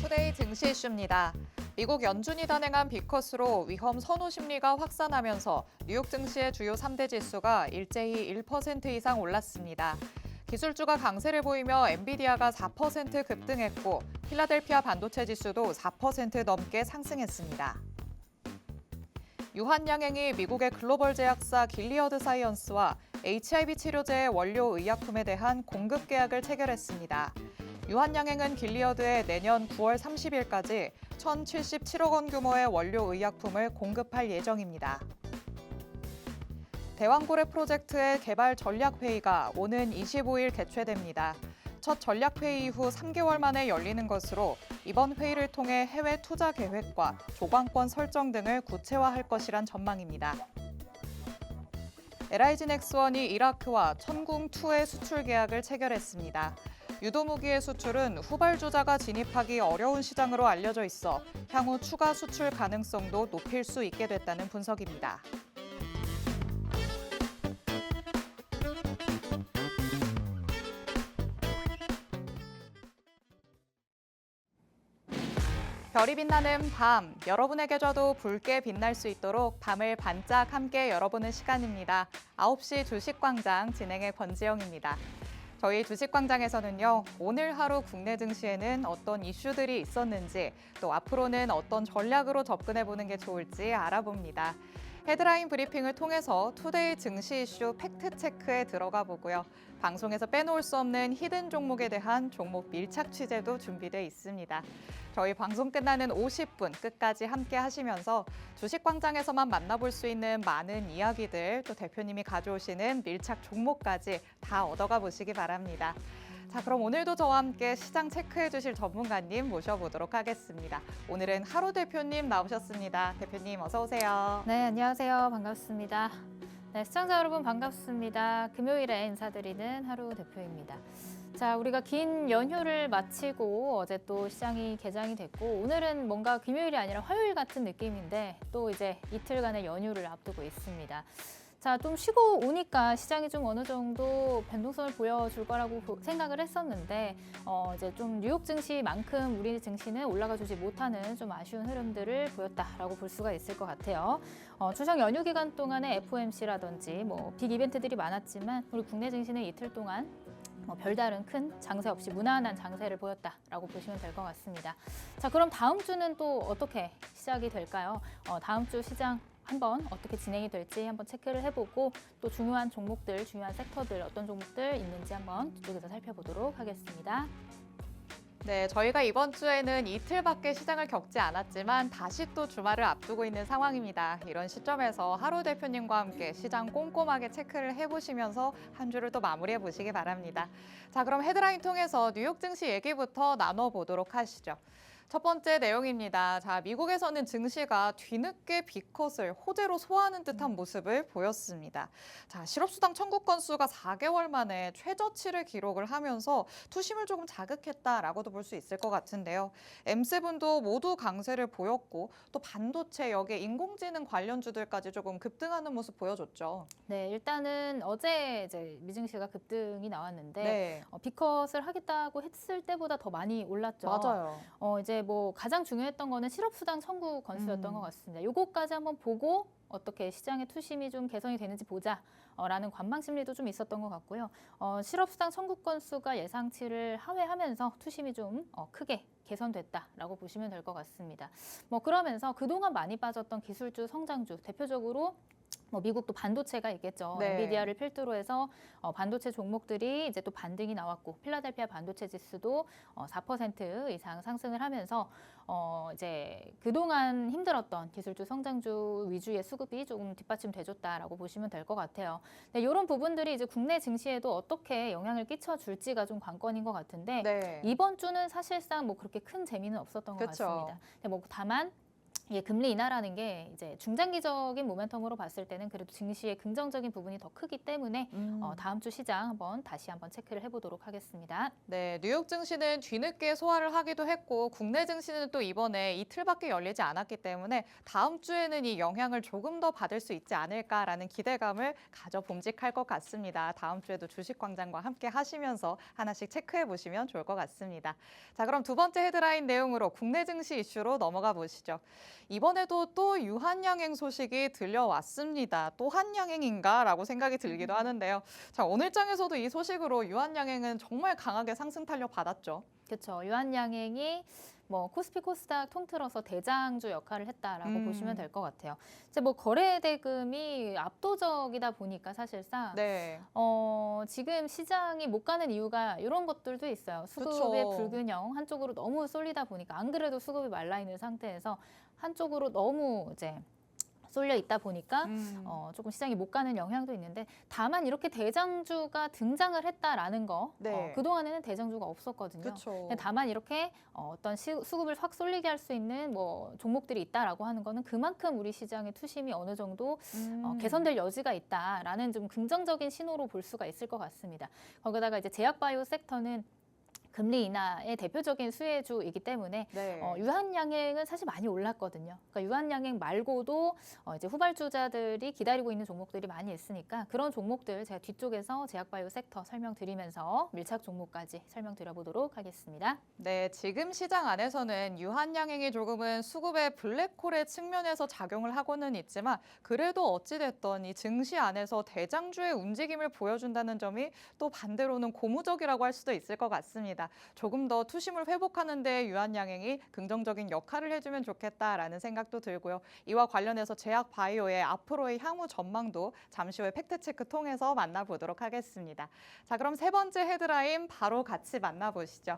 투데이 증시 이슈입니다. 미국 연준이 단행한 비컷으로 위험 선호 심리가 확산하면서 뉴욕 증시의 주요 3대 지수가 일제히 1% 이상 올랐습니다. 기술주가 강세를 보이며 엔비디아가 4% 급등했고 필라델피아 반도체 지수도 4% 넘게 상승했습니다. 유한양행이 미국의 글로벌 제약사 길리어드 사이언스와 HIV 치료제의 원료 의약품에 대한 공급 계약을 체결했습니다. 유한양행은 길리어드에 내년 9월 30일까지 1,077억 원 규모의 원료 의약품을 공급할 예정입니다. 대왕고래 프로젝트의 개발 전략회의가 오는 25일 개최됩니다. 첫 전략회의 이후 3개월 만에 열리는 것으로 이번 회의를 통해 해외 투자 계획과 조광권 설정 등을 구체화할 것이란 전망입니다. LIG 넥스원이 이라크와 천궁2의 수출 계약을 체결했습니다. 유도무기의 수출은 후발주자가 진입하기 어려운 시장으로 알려져 있어 향후 추가 수출 가능성도 높일 수 있게 됐다는 분석입니다. 별이 빛나는 밤, 여러분에게도 붉게 빛날 수 있도록 밤을 반짝 함께 열어보는 시간입니다. 9시 주식광장 진행의 권지영입니다. 저희 주식광장에서는요, 오늘 하루 국내 증시에는 어떤 이슈들이 있었는지, 또 앞으로는 어떤 전략으로 접근해보는 게 좋을지 알아봅니다. 헤드라인 브리핑을 통해서 투데이 증시 이슈 팩트체크에 들어가 보고요. 방송에서 빼놓을 수 없는 히든 종목에 대한 종목 밀착 취재도 준비돼 있습니다. 저희 방송 끝나는 50분 끝까지 함께 하시면서 주식광장에서만 만나볼 수 있는 많은 이야기들, 또 대표님이 가져오시는 밀착 종목까지 다 얻어가 보시기 바랍니다. 자, 그럼 오늘도 저와 함께 시장 체크해 주실 전문가님 모셔보도록 하겠습니다. 오늘은 하루 대표님 나오셨습니다. 대표님 어서 오세요. 네, 안녕하세요. 반갑습니다. 네, 시청자 여러분 반갑습니다. 금요일에 인사드리는 하루 대표입니다. 자, 우리가 긴 연휴를 마치고 어제 또 시장이 개장이 됐고 오늘은 뭔가 금요일이 아니라 화요일 같은 느낌인데 또 이제 이틀간의 연휴를 앞두고 있습니다. 자, 좀 쉬고 오니까 시장이 좀 어느 정도 변동성을 보여줄 거라고 생각을 했었는데 이제 좀 뉴욕 증시만큼 우리 증시는 올라가 주지 못하는 좀 아쉬운 흐름들을 보였다라고 볼 수가 있을 것 같아요. 추석 연휴 기간 동안에 FOMC라든지 뭐 빅 이벤트들이 많았지만 우리 국내 증시는 이틀 동안 별다른 큰 장세 없이 무난한 장세를 보였다라고 보시면 될 것 같습니다. 자, 그럼 다음 주는 또 어떻게 시작이 될까요? 다음 주 시장 한번 어떻게 진행이 될지 한번 체크를 해보고 또 중요한 종목들, 중요한 섹터들 어떤 종목들 있는지 한번 이쪽에서 살펴보도록 하겠습니다. 네, 저희가 이번 주에는 이틀밖에 시장을 겪지 않았지만 다시 또 주말을 앞두고 있는 상황입니다. 이런 시점에서 하루 대표님과 함께 시장 꼼꼼하게 체크를 해보시면서 한 주를 또 마무리해 보시기 바랍니다. 자, 그럼 헤드라인 통해서 뉴욕 증시 얘기부터 나눠보도록 하시죠. 첫 번째 내용입니다. 자, 미국에서는 증시가 뒤늦게 비컷을 호재로 소화하는 듯한 모습을 보였습니다. 자, 실업수당 청구 건수가 4개월 만에 최저치를 기록을 하면서 투심을 조금 자극했다라고도 볼 수 있을 것 같은데요. M7도 모두 강세를 보였고 또 반도체, 여기에 인공지능 관련주들까지 조금 급등하는 모습 보여줬죠. 네, 일단은 어제 이제 미증시가 급등이 나왔는데 네, 비컷을 하겠다고 했을 때보다 더 많이 올랐죠. 맞아요. 이제 뭐 가장 중요했던 거는 실업수당 청구 건수였던 것 같습니다. 요거까지 한번 보고 어떻게 시장의 투심이 좀 개선이 되는지 보자라는 관망 심리도 좀 있었던 것 같고요. 실업수당 청구 건수가 예상치를 하회하면서 투심이 좀 크게 개선됐다라고 보시면 될 것 같습니다. 뭐 그러면서 그동안 많이 빠졌던 기술주, 성장주, 대표적으로 뭐 미국도 반도체가 있겠죠. 네. 엔비디아를 필두로 해서 반도체 종목들이 이제 또 반등이 나왔고 필라델피아 반도체 지수도 4% 이상 상승을 하면서 이제 그동안 힘들었던 기술주 성장주 위주의 수급이 조금 뒷받침돼줬다라고 보시면 될 것 같아요. 네, 이런 부분들이 이제 국내 증시에도 어떻게 영향을 끼쳐줄지가 좀 관건인 것 같은데 네. 이번 주는 사실상 뭐 그렇게 큰 재미는 없었던 것 그쵸. 같습니다. 네, 뭐 다만 이게 금리 인하라는 게 이제 중장기적인 모멘텀으로 봤을 때는 그래도 증시의 긍정적인 부분이 더 크기 때문에 다음 주 시장 다시 한번 체크를 해보도록 하겠습니다. 네, 뉴욕 증시는 뒤늦게 소화를 하기도 했고 국내 증시는 또 이번에 이틀밖에 열리지 않았기 때문에 다음 주에는 이 영향을 조금 더 받을 수 있지 않을까라는 기대감을 가져 봄직할 것 같습니다. 다음 주에도 주식광장과 함께 하시면서 하나씩 체크해 보시면 좋을 것 같습니다. 자, 그럼 두 번째 헤드라인 내용으로 국내 증시 이슈로 넘어가 보시죠. 이번에도 또 유한양행 소식이 들려왔습니다. 또 한양행인가라고 생각이 들기도 하는데요. 자, 오늘 장에서도 이 소식으로 유한양행은 정말 강하게 상승 탄력 받았죠. 그렇죠. 유한양행이 코스피 코스닥 통틀어서 대장주 역할을 했다라고 보시면 될 것 같아요. 이제 거래 대금이 압도적이다 보니까 사실상 네. 지금 시장이 못 가는 이유가 이런 것들도 있어요. 수급의 그쵸. 불균형, 한쪽으로 너무 쏠리다 보니까 안 그래도 수급이 말라 있는 상태에서 한쪽으로 너무 이제 쏠려 있다 보니까 조금 시장이 못 가는 영향도 있는데, 다만 이렇게 대장주가 등장을 했다라는 거, 네. 그동안에는 대장주가 없었거든요. 그렇죠. 근데 다만 이렇게 어떤 수급을 확 쏠리게 할 수 있는 종목들이 있다라고 하는 거는 그만큼 우리 시장의 투심이 어느 정도 개선될 여지가 있다라는 좀 긍정적인 신호로 볼 수가 있을 것 같습니다. 거기다가 이제 제약바이오 섹터는 금리 인하의 대표적인 수혜주이기 때문에 네. 유한양행은 사실 많이 올랐거든요. 그러니까 유한양행 말고도 이제 후발주자들이 기다리고 있는 종목들이 많이 있으니까 그런 종목들 제가 뒤쪽에서 제약바이오 섹터 설명드리면서 밀착 종목까지 설명드려보도록 하겠습니다. 네, 지금 시장 안에서는 유한양행이 조금은 수급의 블랙홀의 측면에서 작용을 하고는 있지만 그래도 어찌됐던 이 증시 안에서 대장주의 움직임을 보여준다는 점이 또 반대로는 고무적이라고 할 수도 있을 것 같습니다. 조금 더 투심을 회복하는 데 유한양행이 긍정적인 역할을 해주면 좋겠다라는 생각도 들고요. 이와 관련해서 제약바이오의 앞으로의 향후 전망도 잠시 후에 팩트체크 통해서 만나보도록 하겠습니다. 자, 그럼 세 번째 헤드라인 바로 같이 만나보시죠.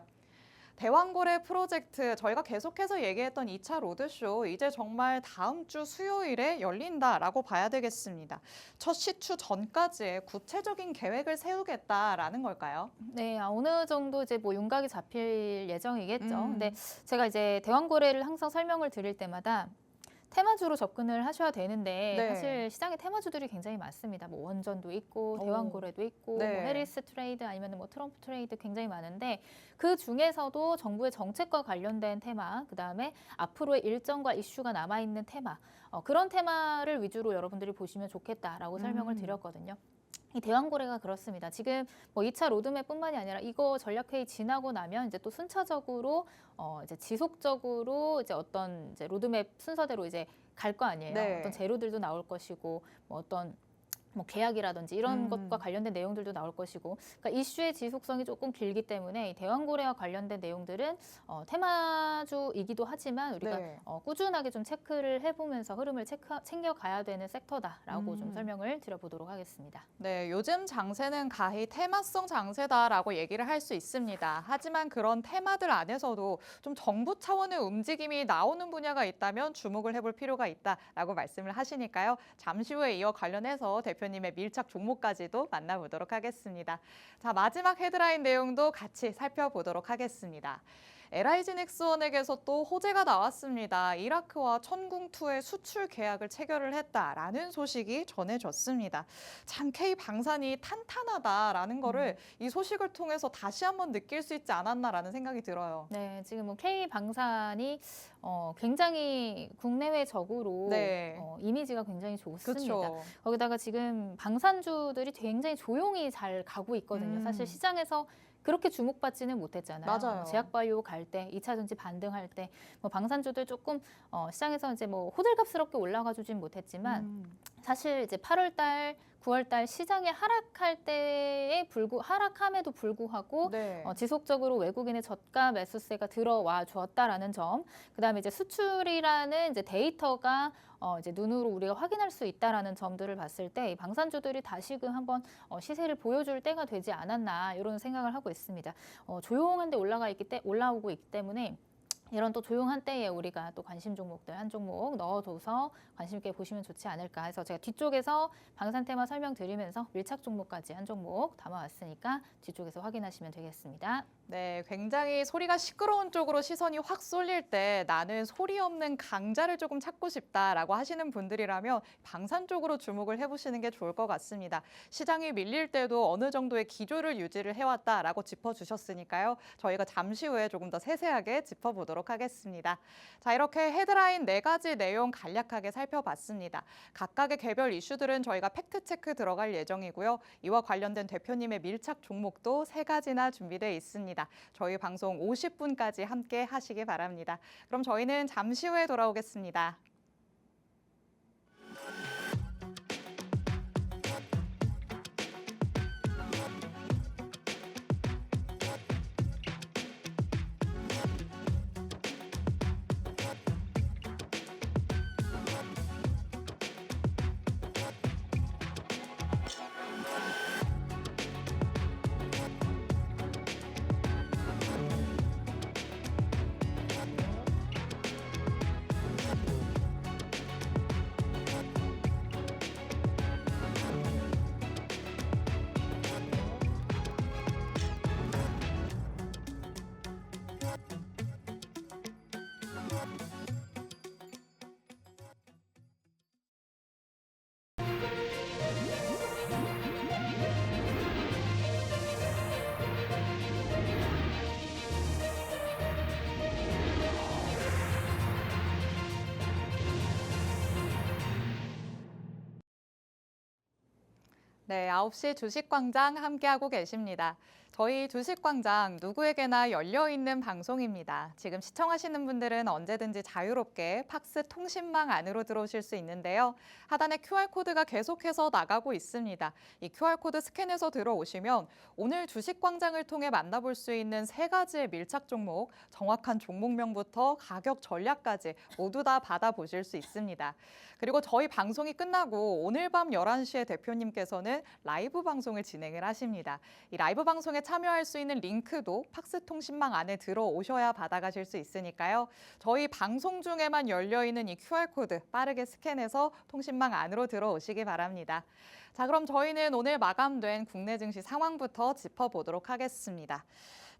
대왕고래 프로젝트, 저희가 계속해서 얘기했던 2차 로드쇼, 이제 정말 다음 주 수요일에 열린다라고 봐야 되겠습니다. 첫 시추 전까지의 구체적인 계획을 세우겠다라는 걸까요? 네, 어느 정도 이제 윤곽이 잡힐 예정이겠죠. 근데 제가 이제 대왕고래를 항상 설명을 드릴 때마다 테마주로 접근을 하셔야 되는데 네. 사실 시장에 테마주들이 굉장히 많습니다. 원전도 있고 대왕고래도 있고 네. 해리스 트레이드 아니면 트럼프 트레이드 굉장히 많은데 그 중에서도 정부의 정책과 관련된 테마, 그다음에 앞으로의 일정과 이슈가 남아있는 테마, 그런 테마를 위주로 여러분들이 보시면 좋겠다라고 설명을 드렸거든요. 이 대왕고래가 그렇습니다. 지금 2차 로드맵뿐만이 아니라 이거 전략회의 지나고 나면 이제 또 순차적으로 이제 지속적으로 이제 어떤 이제 로드맵 순서대로 이제 갈 거 아니에요. 네. 어떤 재료들도 나올 것이고 어떤 계약이라든지 이런 것과 관련된 내용들도 나올 것이고, 그러니까 이슈의 지속성이 조금 길기 때문에 이 대왕고래와 관련된 내용들은 테마주이기도 하지만 우리가 네. 꾸준하게 좀 체크를 해보면서 흐름을 챙겨가야 되는 섹터다라고 좀 설명을 드려보도록 하겠습니다. 네, 요즘 장세는 가히 테마성 장세다라고 얘기를 할 수 있습니다. 하지만 그런 테마들 안에서도 좀 정부 차원의 움직임이 나오는 분야가 있다면 주목을 해볼 필요가 있다라고 말씀을 하시니까요. 잠시 후에 이어 관련해서 대표님의 밀착 종목까지도 만나보도록 하겠습니다. 자, 마지막 헤드라인 내용도 같이 살펴보도록 하겠습니다. LIG 넥스원에게서 또 호재가 나왔습니다. 이라크와 천궁2의 수출 계약을 체결을 했다라는 소식이 전해졌습니다. 참 K방산이 탄탄하다라는 거를 이 소식을 통해서 다시 한번 느낄 수 있지 않았나라는 생각이 들어요. 네, 지금 K방산이 굉장히 국내외적으로 네. 이미지가 굉장히 좋습니다. 그렇죠. 거기다가 지금 방산주들이 굉장히 조용히 잘 가고 있거든요. 사실 시장에서 그렇게 주목받지는 못했잖아요. 맞아요. 제약바이오 갈 때, 2차 전지 반등할 때, 방산주들 조금 시장에서 이제 호들갑스럽게 올라가 주진 못했지만 사실 이제 8월 달, 9월 달 시장이 하락함에도 불구하고 네. 지속적으로 외국인의 저가 매수세가 들어와 주었다라는 점, 그다음에 이제 수출이라는 이제 데이터가 이제 눈으로 우리가 확인할 수 있다라는 점들을 봤을 때 이 방산주들이 다시금 한번 시세를 보여줄 때가 되지 않았나 이런 생각을 하고 있습니다. 조용한데 올라오고 있기 때문에 이런 또 조용한 때에 우리가 또 관심 종목들 한 종목 넣어둬서 관심 있게 보시면 좋지 않을까 해서 제가 뒤쪽에서 방산 테마 설명드리면서 밀착 종목까지 한 종목 담아왔으니까 뒤쪽에서 확인하시면 되겠습니다. 네, 굉장히 소리가 시끄러운 쪽으로 시선이 확 쏠릴 때 나는 소리 없는 강자를 조금 찾고 싶다라고 하시는 분들이라면 방산 쪽으로 주목을 해보시는 게 좋을 것 같습니다. 시장이 밀릴 때도 어느 정도의 기조를 유지를 해왔다라고 짚어주셨으니까요. 저희가 잠시 후에 조금 더 세세하게 짚어보도록 하겠습니다. 자, 이렇게 헤드라인 4가지 내용 간략하게 살펴봤습니다. 각각의 개별 이슈들은 저희가 팩트체크 들어갈 예정이고요. 이와 관련된 대표님의 밀착 종목도 3가지나 준비되어 있습니다. 저희 방송 50분까지 함께 하시기 바랍니다. 그럼 저희는 잠시 후에 돌아오겠습니다. 네, 9시 주식광장 함께하고 계십니다. 저희 주식광장 누구에게나 열려있는 방송입니다. 지금 시청하시는 분들은 언제든지 자유롭게 팍스 통신망 안으로 들어오실 수 있는데요. 하단에 QR코드가 계속해서 나가고 있습니다. 이 QR코드 스캔해서 들어오시면 오늘 주식광장을 통해 만나볼 수 있는 3가지의 밀착 종목, 정확한 종목명부터 가격 전략까지 모두 다 받아보실 수 있습니다. 그리고 저희 방송이 끝나고 오늘 밤 11시에 대표님께서는 라이브 방송을 진행을 하십니다. 이 라이브 방송에 참여할 수 있는 링크도 팍스 통신망 안에 들어오셔야 받아가실 수 있으니까요. 저희 방송 중에만 열려있는 이 QR코드 빠르게 스캔해서 통신망 안으로 들어오시기 바랍니다. 자, 그럼 저희는 오늘 마감된 국내 증시 상황부터 짚어보도록 하겠습니다.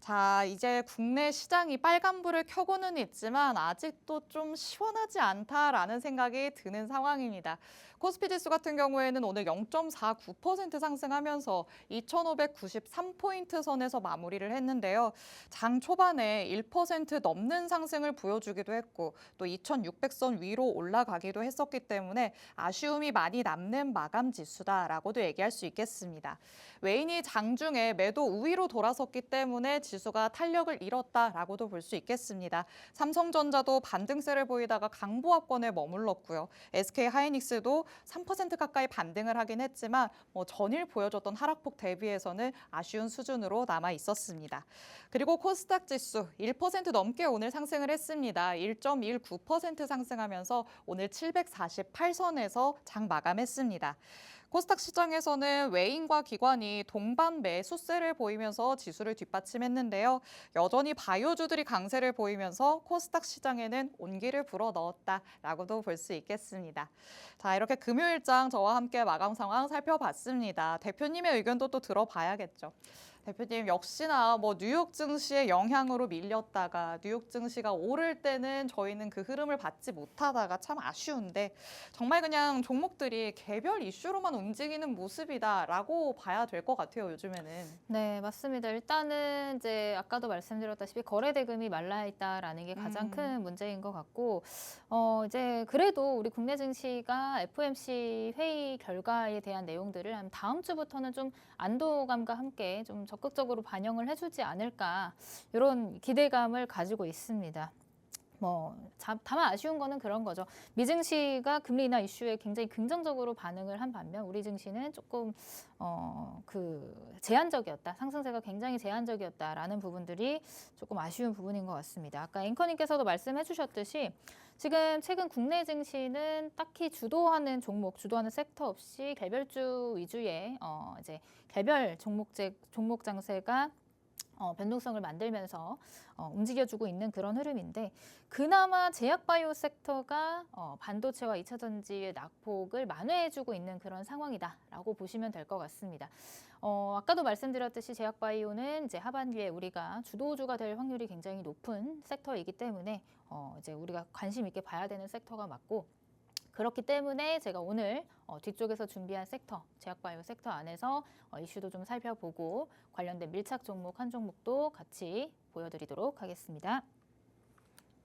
자, 이제 국내 시장이 빨간불을 켜고는 있지만 아직도 좀 시원하지 않다라는 생각이 드는 상황입니다. 코스피 지수 같은 경우에는 오늘 0.49% 상승하면서 2,593포인트 선에서 마무리를 했는데요. 장 초반에 1% 넘는 상승을 보여주기도 했고 또 2,600선 위로 올라가기도 했었기 때문에 아쉬움이 많이 남는 마감 지수다라고도 얘기할 수 있겠습니다. 외인이 장중에 매도 우위로 돌아섰기 때문에 지수가 탄력을 잃었다라고도 볼 수 있겠습니다. 삼성전자도 반등세를 보이다가 강보합권에 머물렀고요. SK하이닉스도 3% 가까이 반등을 하긴 했지만 전일 보여줬던 하락폭 대비해서는 아쉬운 수준으로 남아 있었습니다. 그리고 코스닥 지수 1% 넘게 오늘 상승을 했습니다. 1.19% 상승하면서 오늘 748선에서 장 마감했습니다. 코스닥 시장에서는 외인과 기관이 동반 매수세를 보이면서 지수를 뒷받침했는데요. 여전히 바이오주들이 강세를 보이면서 코스닥 시장에는 온기를 불어넣었다라고도 볼 수 있겠습니다. 자, 이렇게 금요일장 저와 함께 마감 상황 살펴봤습니다. 대표님의 의견도 또 들어봐야겠죠. 대표님 역시나 뉴욕 증시의 영향으로 밀렸다가 뉴욕 증시가 오를 때는 저희는 그 흐름을 받지 못하다가 참 아쉬운데 정말 그냥 종목들이 개별 이슈로만 움직이는 모습이다라고 봐야 될 것 같아요, 요즘에는. 네, 맞습니다. 일단은 이제 아까도 말씀드렸다시피 거래 대금이 말라 있다라는 게 가장 큰 문제인 것 같고, 이제 그래도 우리 국내 증시가 FOMC 회의 결과에 대한 내용들을 한 다음 주부터는 좀 안도감과 함께 좀 적극적으로 반영을 해주지 않을까 이런 기대감을 가지고 있습니다. 다만 아쉬운 거는 그런 거죠. 미증시가 금리 인하 이슈에 굉장히 긍정적으로 반응을 한 반면 우리 증시는 조금 제한적이었다. 상승세가 굉장히 제한적이었다라는 부분들이 조금 아쉬운 부분인 것 같습니다. 아까 앵커님께서도 말씀해 주셨듯이 지금 최근 국내 증시는 딱히 주도하는 종목, 주도하는 섹터 없이 개별주 위주의 이제 개별 종목 장세가 변동성을 만들면서 움직여주고 있는 그런 흐름인데 그나마 제약바이오 섹터가 반도체와 2차 전지의 낙폭을 만회해주고 있는 그런 상황이다라고 보시면 될 것 같습니다. 아까도 말씀드렸듯이 제약바이오는 이제 하반기에 우리가 주도주가 될 확률이 굉장히 높은 섹터이기 때문에 이제 우리가 관심 있게 봐야 되는 섹터가 맞고 그렇기 때문에 제가 오늘 뒤쪽에서 준비한 섹터, 제약바이오 섹터 안에서 이슈도 좀 살펴보고 관련된 밀착 종목 한 종목도 같이 보여드리도록 하겠습니다.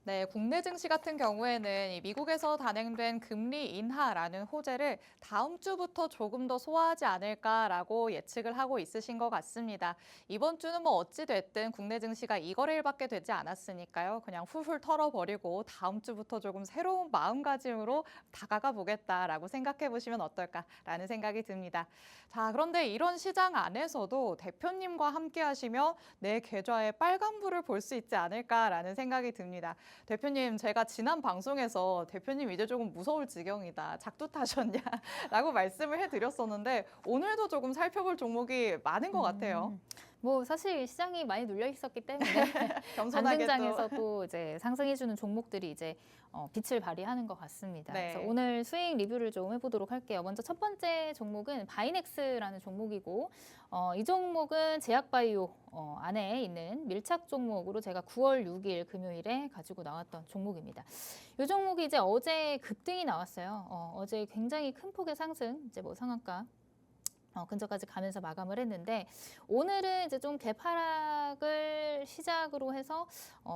네, 국내 증시 같은 경우에는 이 미국에서 단행된 금리 인하라는 호재를 다음 주부터 조금 더 소화하지 않을까라고 예측을 하고 있으신 것 같습니다. 이번 주는 뭐 어찌 됐든 국내 증시가 2거래일밖에 되지 않았으니까요. 그냥 훌훌 털어버리고 다음 주부터 조금 새로운 마음가짐으로 다가가 보겠다라고 생각해 보시면 어떨까라는 생각이 듭니다. 자, 그런데 이런 시장 안에서도 대표님과 함께 하시면 내 계좌에 빨간불을 볼 수 있지 않을까라는 생각이 듭니다. 대표님, 제가 지난 방송에서 대표님 이제 조금 무서울 지경이다. 작두 타셨냐라고 말씀을 해드렸었는데 오늘도 조금 살펴볼 종목이 많은 것 같아요. 뭐 사실 시장이 많이 눌려 있었기 때문에 겸손하게 또. 반등장에서도 이제 상승해주는 종목들이 이제 빛을 발휘하는 것 같습니다. 네. 그래서 오늘 수익 리뷰를 좀 해보도록 할게요. 먼저 첫 번째 종목은 바이넥스라는 종목이고 이 종목은 제약바이오 안에 있는 밀착 종목으로 제가 9월 6일 금요일에 가지고 나왔던 종목입니다. 이 종목이 이제 어제 급등이 나왔어요. 어제 굉장히 큰 폭의 상승, 이제 뭐 상한가 근처까지 가면서 마감을 했는데 오늘은 이제 좀 개파락을 시작으로 해서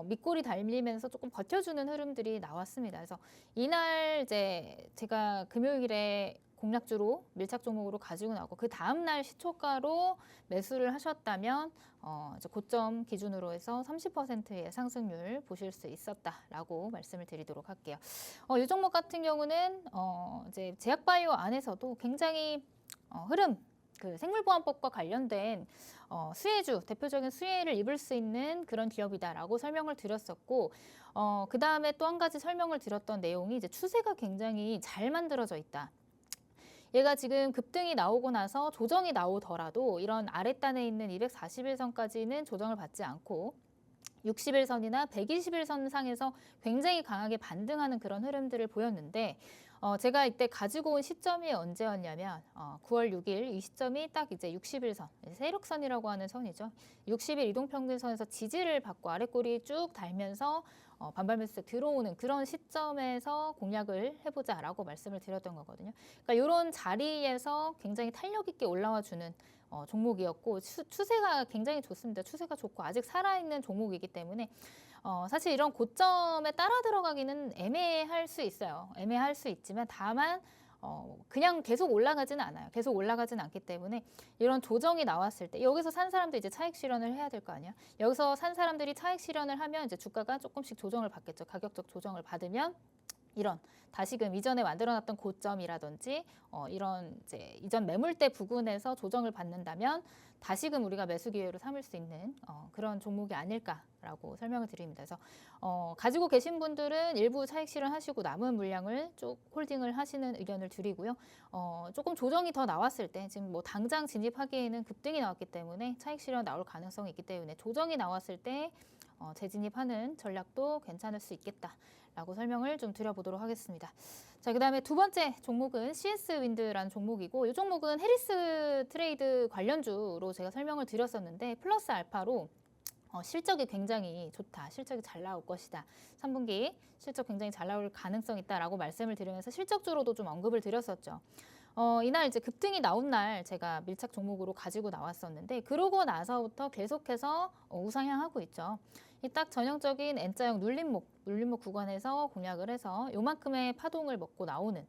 밑골이 달리면서 조금 버텨주는 흐름들이 나왔습니다. 그래서 이날 이제 제가 금요일에 공략주로 밀착 종목으로 가지고 나오고 그 다음 날 시초가로 매수를 하셨다면 이제 고점 기준으로 해서 30%의 상승률 보실 수 있었다라고 말씀을 드리도록 할게요. 이 종목 같은 경우는 이제 제약바이오 안에서도 굉장히 흐름 그 생물보안법과 관련된 수혜주, 대표적인 수혜를 입을 수 있는 그런 기업이다라고 설명을 드렸었고 그 다음에 또 한 가지 설명을 드렸던 내용이 이제 추세가 굉장히 잘 만들어져 있다. 얘가 지금 급등이 나오고 나서 조정이 나오더라도 이런 아랫단에 있는 241선까지는 조정을 받지 않고 60일선이나 120일선 상에서 굉장히 강하게 반등하는 그런 흐름들을 보였는데 제가 이때 가지고 온 시점이 언제였냐면 9월 6일 이 시점이 딱 이제 60일선, 세력선이라고 하는 선이죠. 60일 이동평균선에서 지지를 받고 아랫골이 쭉 달면서 반발 매수 들어오는 그런 시점에서 공략을 해보자라고 말씀을 드렸던 거거든요. 그러니까 이런 자리에서 굉장히 탄력 있게 올라와 주는 종목이었고 추세가 굉장히 좋습니다. 추세가 좋고 아직 살아있는 종목이기 때문에 사실 이런 고점에 따라 들어가기는 애매할 수 있어요. 애매할 수 있지만 다만 그냥 계속 올라가지는 않아요. 계속 올라가지는 않기 때문에 이런 조정이 나왔을 때 여기서 산 사람도 이제 차익 실현을 해야 될 거 아니에요. 여기서 산 사람들이 차익 실현을 하면 이제 주가가 조금씩 조정을 받겠죠. 가격적 조정을 받으면 이런 다시금 이전에 만들어놨던 고점이라든지 이런 이제 이전 매물대 부근에서 조정을 받는다면 다시금 우리가 매수 기회로 삼을 수 있는 그런 종목이 아닐까라고 설명을 드립니다. 그래서 가지고 계신 분들은 일부 차익 실현하시고 남은 물량을 쭉 홀딩을 하시는 의견을 드리고요. 조금 조정이 더 나왔을 때 지금 뭐 당장 진입하기에는 급등이 나왔기 때문에 차익 실현 나올 가능성이 있기 때문에 조정이 나왔을 때 재진입하는 전략도 괜찮을 수 있겠다라고 설명을 좀 드려보도록 하겠습니다. 자, 그다음에 두 번째 종목은 CS 윈드라는 종목이고 이 종목은 해리스 트레이드 관련주로 제가 설명을 드렸었는데 플러스 알파로 실적이 굉장히 좋다. 실적이 잘 나올 것이다. 3분기 실적 굉장히 잘 나올 가능성이 있다라고 말씀을 드리면서 실적주로도 좀 언급을 드렸었죠. 이날 이제 급등이 나온 날 제가 밀착 종목으로 가지고 나왔었는데 그러고 나서부터 계속해서 우상향하고 있죠. 이 딱 전형적인 N자형 눌림목 구간에서 공략을 해서 요만큼의 파동을 먹고 나오는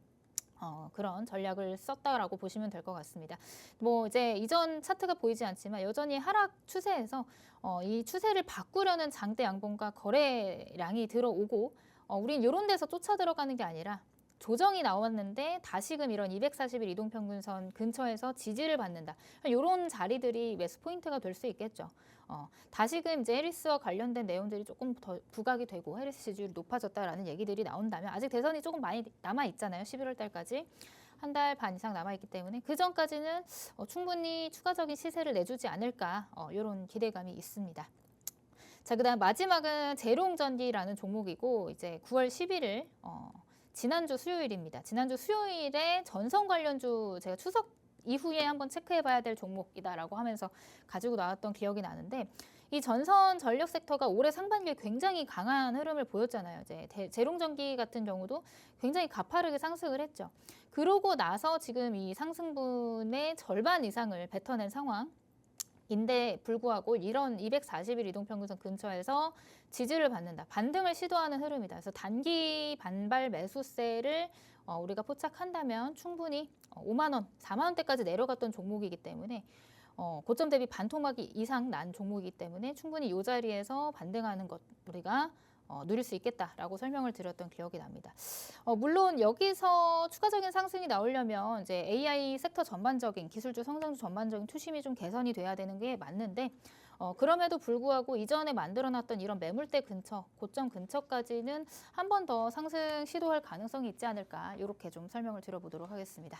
그런 전략을 썼다라고 보시면 될 것 같습니다. 뭐 이제 이전 차트가 보이지 않지만 여전히 하락 추세에서 이 추세를 바꾸려는 장대 양봉과 거래량이 들어오고 우린 이런 데서 쫓아 들어가는 게 아니라 조정이 나왔는데 다시금 이런 240일 이동평균선 근처에서 지지를 받는다. 이런 자리들이 매수 포인트가 될 수 있겠죠. 다시금 이제 해리스와 관련된 내용들이 조금 더 부각이 되고 해리스 지지율이 높아졌다라는 얘기들이 나온다면 아직 대선이 조금 많이 남아 있잖아요. 11월 달까지. 한 달 반 이상 남아있기 때문에 그 전까지는 충분히 추가적인 시세를 내주지 않을까 이런 기대감이 있습니다. 자, 그다음 마지막은 재롱전기라는 종목이고 이제 9월 11일 지난주 수요일입니다. 지난주 수요일에 전선 관련주 제가 추석 이후에 한번 체크해봐야 될 종목이다라고 하면서 가지고 나왔던 기억이 나는데 이 전선 전력 섹터가 올해 상반기에 굉장히 강한 흐름을 보였잖아요. 이제 재롱전기 같은 경우도 굉장히 가파르게 상승을 했죠. 그러고 나서 지금 이 상승분의 절반 이상을 뱉어낸 상황인데 불구하고 이런 240일 이동평균선 근처에서 지지를 받는다. 반등을 시도하는 흐름이다. 그래서 단기 반발 매수세를 우리가 포착한다면 충분히 5만 원, 4만 원대까지 내려갔던 종목이기 때문에 고점 대비 반토막 이상 난 종목이기 때문에 충분히 이 자리에서 반등하는 것 우리가 누릴 수 있겠다라고 설명을 드렸던 기억이 납니다. 물론 여기서 추가적인 상승이 나오려면 이제 AI 섹터 전반적인 기술주 성장주 전반적인 투심이 좀 개선이 돼야 되는 게 맞는데 그럼에도 불구하고 이전에 만들어놨던 이런 매물대 근처, 고점 근처까지는 한 번 더 상승 시도할 가능성이 있지 않을까 이렇게 좀 설명을 드려보도록 하겠습니다.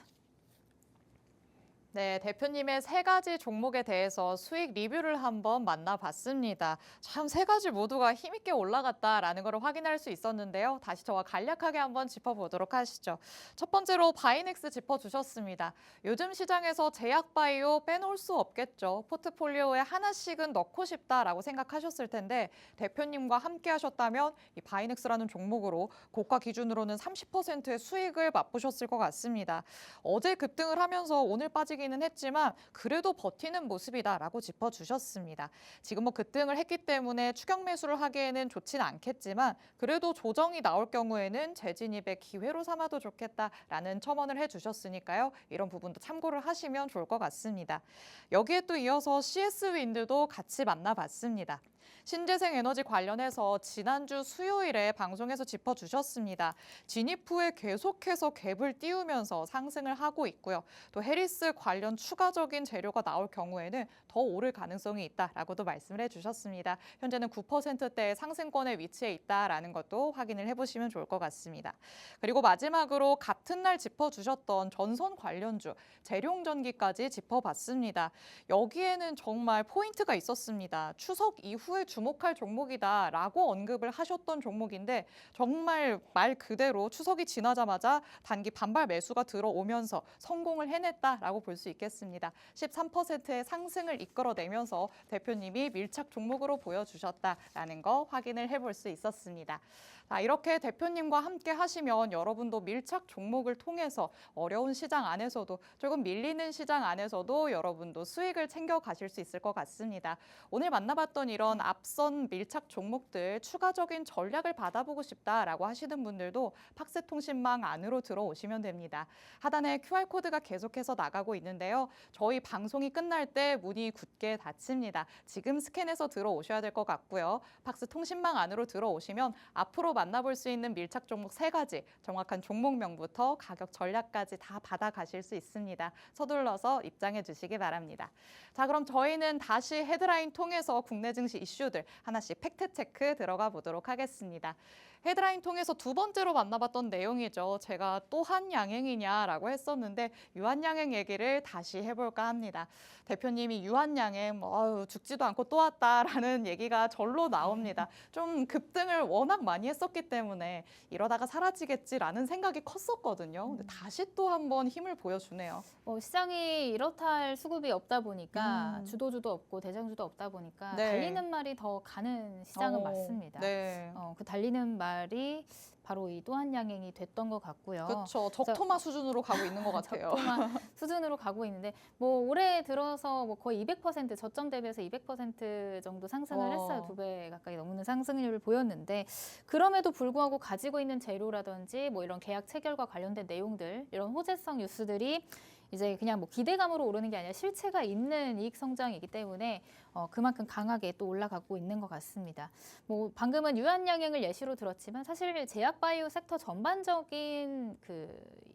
네, 대표님의 세 가지 종목에 대해서 수익 리뷰를 한번 만나봤습니다. 참 세 가지 모두가 힘있게 올라갔다라는 걸 확인할 수 있었는데요. 다시 저와 간략하게 한번 짚어보도록 하시죠. 첫 번째로 바이넥스 짚어주셨습니다. 요즘 시장에서 제약바이오 빼놓을 수 없겠죠. 포트폴리오에 하나씩은 넣고 싶다라고 생각하셨을 텐데 대표님과 함께 하셨다면 이 바이넥스라는 종목으로 고가 기준으로는 30%의 수익을 맛보셨을 것 같습니다. 어제 급등을 하면서 오늘 빠지기는 했지만 그래도 버티는 모습이다라고 짚어주셨습니다. 지금 뭐 급등을 했기 때문에 추격 매수를 하기에는 좋지는 않겠지만 그래도 조정이 나올 경우에는 재진입의 기회로 삼아도 좋겠다라는 첨언을 해주셨으니까요. 이런 부분도 참고를 하시면 좋을 것 같습니다. 여기에 또 이어서 CS윈드도 같이 만나봤습니다. 신재생에너지 관련해서 지난주 수요일에 방송에서 짚어주셨습니다. 진입 후에 계속해서 갭을 띄우면서 상승을 하고 있고요. 또 해리스 관련 추가적인 재료가 나올 경우에는 더 오를 가능성이 있다라고도 말씀을 해주셨습니다. 현재는 9%대의 상승권에 위치해 있다라는 것도 확인을 해보시면 좋을 것 같습니다. 그리고 마지막으로 같은 날 짚어주셨던 전선 관련주, 재룡전기까지 짚어봤습니다. 여기에는 정말 포인트가 있었습니다. 추석 이후에 주목할 종목이다라고 언급을 하셨던 종목인데 정말 말 그대로 추석이 지나자마자 단기 반발 매수가 들어오면서 성공을 해냈다라고 볼 수 있겠습니다. 13%의 상승을 이끌어내면서 대표님이 밀착 종목으로 보여주셨다라는 거 확인을 해볼 수 있었습니다. 자, 이렇게 대표님과 함께 하시면 여러분도 밀착 종목을 통해서 어려운 시장 안에서도 조금 밀리는 시장 안에서도 여러분도 수익을 챙겨 가실 수 있을 것 같습니다. 오늘 만나봤던 이런 앞선 밀착 종목들 추가적인 전략을 받아보고 싶다라고 하시는 분들도 팍스통신망 안으로 들어오시면 됩니다. 하단에 QR코드가 계속해서 나가고 있는데요. 저희 방송이 끝날 때 문이 굳게 닫힙니다. 지금 스캔해서 들어오셔야 될 것 같고요. 팍스통신망 안으로 들어오시면 앞으로 만나볼 수 있는 밀착 종목 3가지, 정확한 종목명부터 가격 전략까지 다 받아가실 수 있습니다. 서둘러서 입장해 주시기 바랍니다. 자, 그럼 저희는 다시 헤드라인 통해서 국내 증시 이슈들 하나씩 팩트체크 들어가 보도록 하겠습니다. 헤드라인 통해서 두 번째로 만나봤던 내용이죠. 제가 또 한 양행이냐라고 했었는데 유한양행 얘기를 다시 해볼까 합니다. 대표님이 유한양행 죽지도 않고 또 왔다라는 얘기가 절로 나옵니다. 좀 급등을 워낙 많이 했었기 때문에 이러다가 사라지겠지라는 생각이 컸었거든요. 근데 다시 또 한번 힘을 보여주네요. 시장이 이렇다 할 수급이 없다 보니까 주도주도 없고 대장주도 없다 보니까 네. 달리는 말이 더 가는 시장은 맞습니다. 네. 그 달리는 말이 바로 이 또한양행이 됐던 것 같고요. 그렇죠. 적토마 수준으로 가고 있는 것 같아요. 적토마 수준으로 가고 있는데 뭐 올해 들어서 뭐 거의 200% 저점 대비해서 200% 정도 상승을 했어요. 2배 가까이 넘는 상승률을 보였는데 그럼에도 불구하고 가지고 있는 재료라든지 뭐 이런 계약 체결과 관련된 내용들 이런 호재성 뉴스들이 이제 그냥 뭐 기대감으로 오르는 게 아니라 실체가 있는 이익 성장이기 때문에 그만큼 강하게 또 올라가고 있는 것 같습니다. 뭐 방금은 유한양행을 예시로 들었지만 사실 제약바이오 섹터 전반적인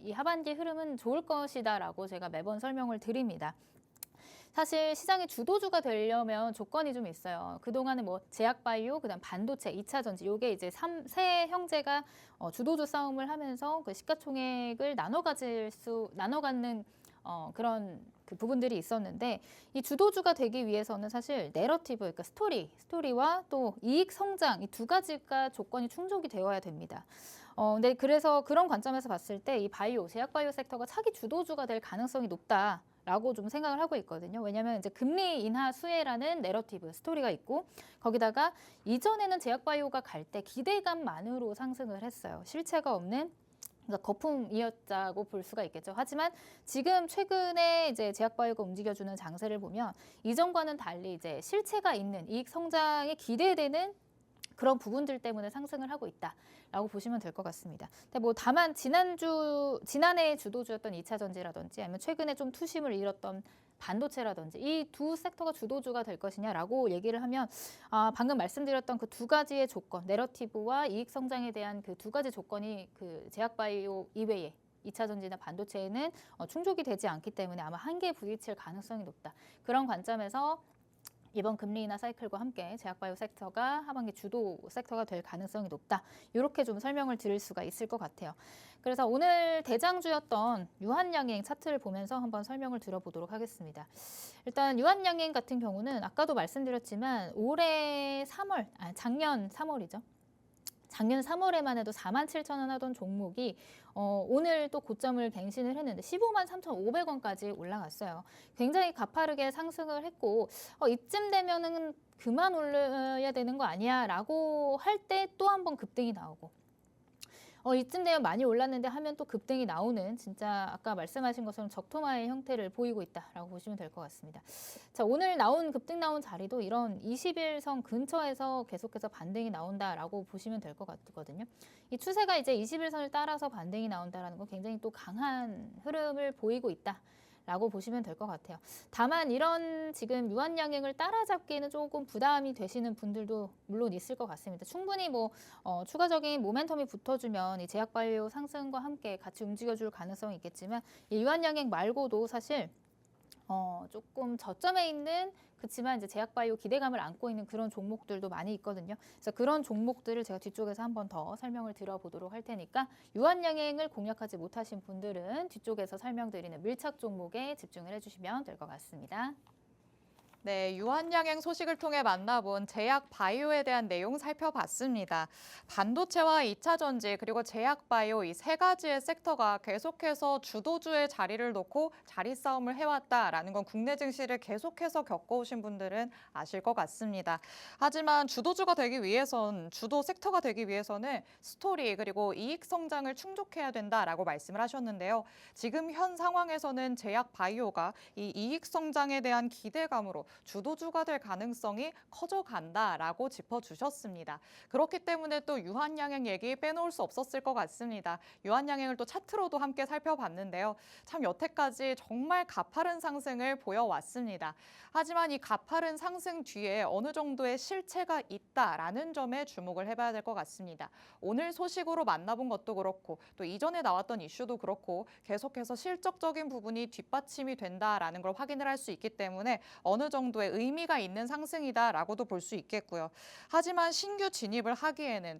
이 하반기 흐름은 좋을 것이다라고 제가 매번 설명을 드립니다. 사실 시장의 주도주가 되려면 조건이 좀 있어요. 그동안은 뭐 제약바이오, 그다음 반도체, 2차 전지 요게 이제 세 형제가 주도주 싸움을 하면서 그 시가총액을 나눠 갖는 그런 그 부분들이 있었는데 이 주도주가 되기 위해서는 사실 내러티브, 그러니까 스토리와 또 이익 성장 이 두 가지가 조건이 충족이 되어야 됩니다. 근데 그래서 그런 관점에서 봤을 때 이 제약 바이오 섹터가 차기 주도주가 될 가능성이 높다라고 좀 생각을 하고 있거든요. 왜냐하면 이제 금리 인하 수혜라는 내러티브, 스토리가 있고 거기다가 이전에는 제약 바이오가 갈 때 기대감만으로 상승을 했어요. 실체가 없는 그러니까 거품이었다고 볼 수가 있겠죠. 하지만 지금 최근에 이제 제약바이오가 움직여주는 장세를 보면 이전과는 달리 이제 실체가 있는 이익 성장에 기대되는 그런 부분들 때문에 상승을 하고 있다라고 보시면 될 것 같습니다. 근데 뭐 다만 지난해 주도주였던 2차 전지라든지 아니면 최근에 좀 투심을 잃었던 반도체라든지 이 두 섹터가 주도주가 될 것이냐라고 얘기를 하면 방금 말씀드렸던 그 두 가지의 조건, 내러티브와 이익 성장에 대한 그 두 가지 조건이 그 제약바이오 이외에 2차 전지나 반도체에는 충족이 되지 않기 때문에 아마 한계에 부딪힐 가능성이 높다. 그런 관점에서 이번 금리 인하 사이클과 함께 제약바이오 섹터가 하반기 주도 섹터가 될 가능성이 높다. 이렇게 좀 설명을 드릴 수가 있을 것 같아요. 그래서 오늘 대장주였던 유한양행 차트를 보면서 한번 설명을 들어보도록 하겠습니다. 일단 유한양행 같은 경우는 아까도 말씀드렸지만 작년 3월이죠. 작년 3월에만 해도 47,000원 하던 종목이 오늘 또 고점을 갱신을 했는데 153,500원까지 올라갔어요. 굉장히 가파르게 상승을 했고 이쯤 되면은 그만 올려야 되는 거 아니야 라고 할 때 또 한 번 급등이 나오고 이쯤 되면 많이 올랐는데 하면 또 급등이 나오는 진짜 아까 말씀하신 것처럼 적토마의 형태를 보이고 있다라고 보시면 될 것 같습니다. 자, 오늘 급등 나온 자리도 이런 21선 근처에서 계속해서 반등이 나온다라고 보시면 될 것 같거든요. 이 추세가 이제 21선을 따라서 반등이 나온다라는 건 굉장히 또 강한 흐름을 보이고 있다. 라고 보시면 될 것 같아요. 다만 이런 지금 유한양행을 따라잡기에는 조금 부담이 되시는 분들도 물론 있을 것 같습니다. 충분히 뭐 추가적인 모멘텀이 붙어주면 이 제약바이오 상승과 함께 같이 움직여줄 가능성이 있겠지만 이 유한양행 말고도 사실 조금 저점에 있는 그렇지만 이제 제약바이오 기대감을 안고 있는 그런 종목들도 많이 있거든요. 그래서 그런 종목들을 제가 뒤쪽에서 한 번 더 설명을 드려보도록 할 테니까 유한양행을 공략하지 못하신 분들은 뒤쪽에서 설명드리는 밀착 종목에 집중을 해주시면 될 것 같습니다. 네, 유한양행 소식을 통해 만나본 제약 바이오에 대한 내용 살펴봤습니다. 반도체와 2차 전지 그리고 제약 바이오 이 세 가지의 섹터가 계속해서 주도주의 자리를 놓고 자리 싸움을 해왔다라는 건 국내 증시를 계속해서 겪어오신 분들은 아실 것 같습니다. 하지만 주도 섹터가 되기 위해서는 스토리 그리고 이익 성장을 충족해야 된다라고 말씀을 하셨는데요. 지금 현 상황에서는 제약 바이오가 이 이익 성장에 대한 기대감으로 주도주가 될 가능성이 커져간다라고 짚어주셨습니다. 그렇기 때문에 또 유한양행 얘기 빼놓을 수 없었을 것 같습니다. 유한양행을 또 차트로도 함께 살펴봤는데요. 참 여태까지 정말 가파른 상승을 보여왔습니다. 하지만 이 가파른 상승 뒤에 어느 정도의 실체가 있다라는 점에 주목을 해봐야 될 것 같습니다. 오늘 소식으로 만나본 것도 그렇고 또 이전에 나왔던 이슈도 그렇고 계속해서 실적적인 부분이 뒷받침이 된다라는 걸 확인을 할 수 있기 때문에 어느 정도의 의미가 있는 상승이다라고도 볼 수 있겠고요. 하지만 신규 진입을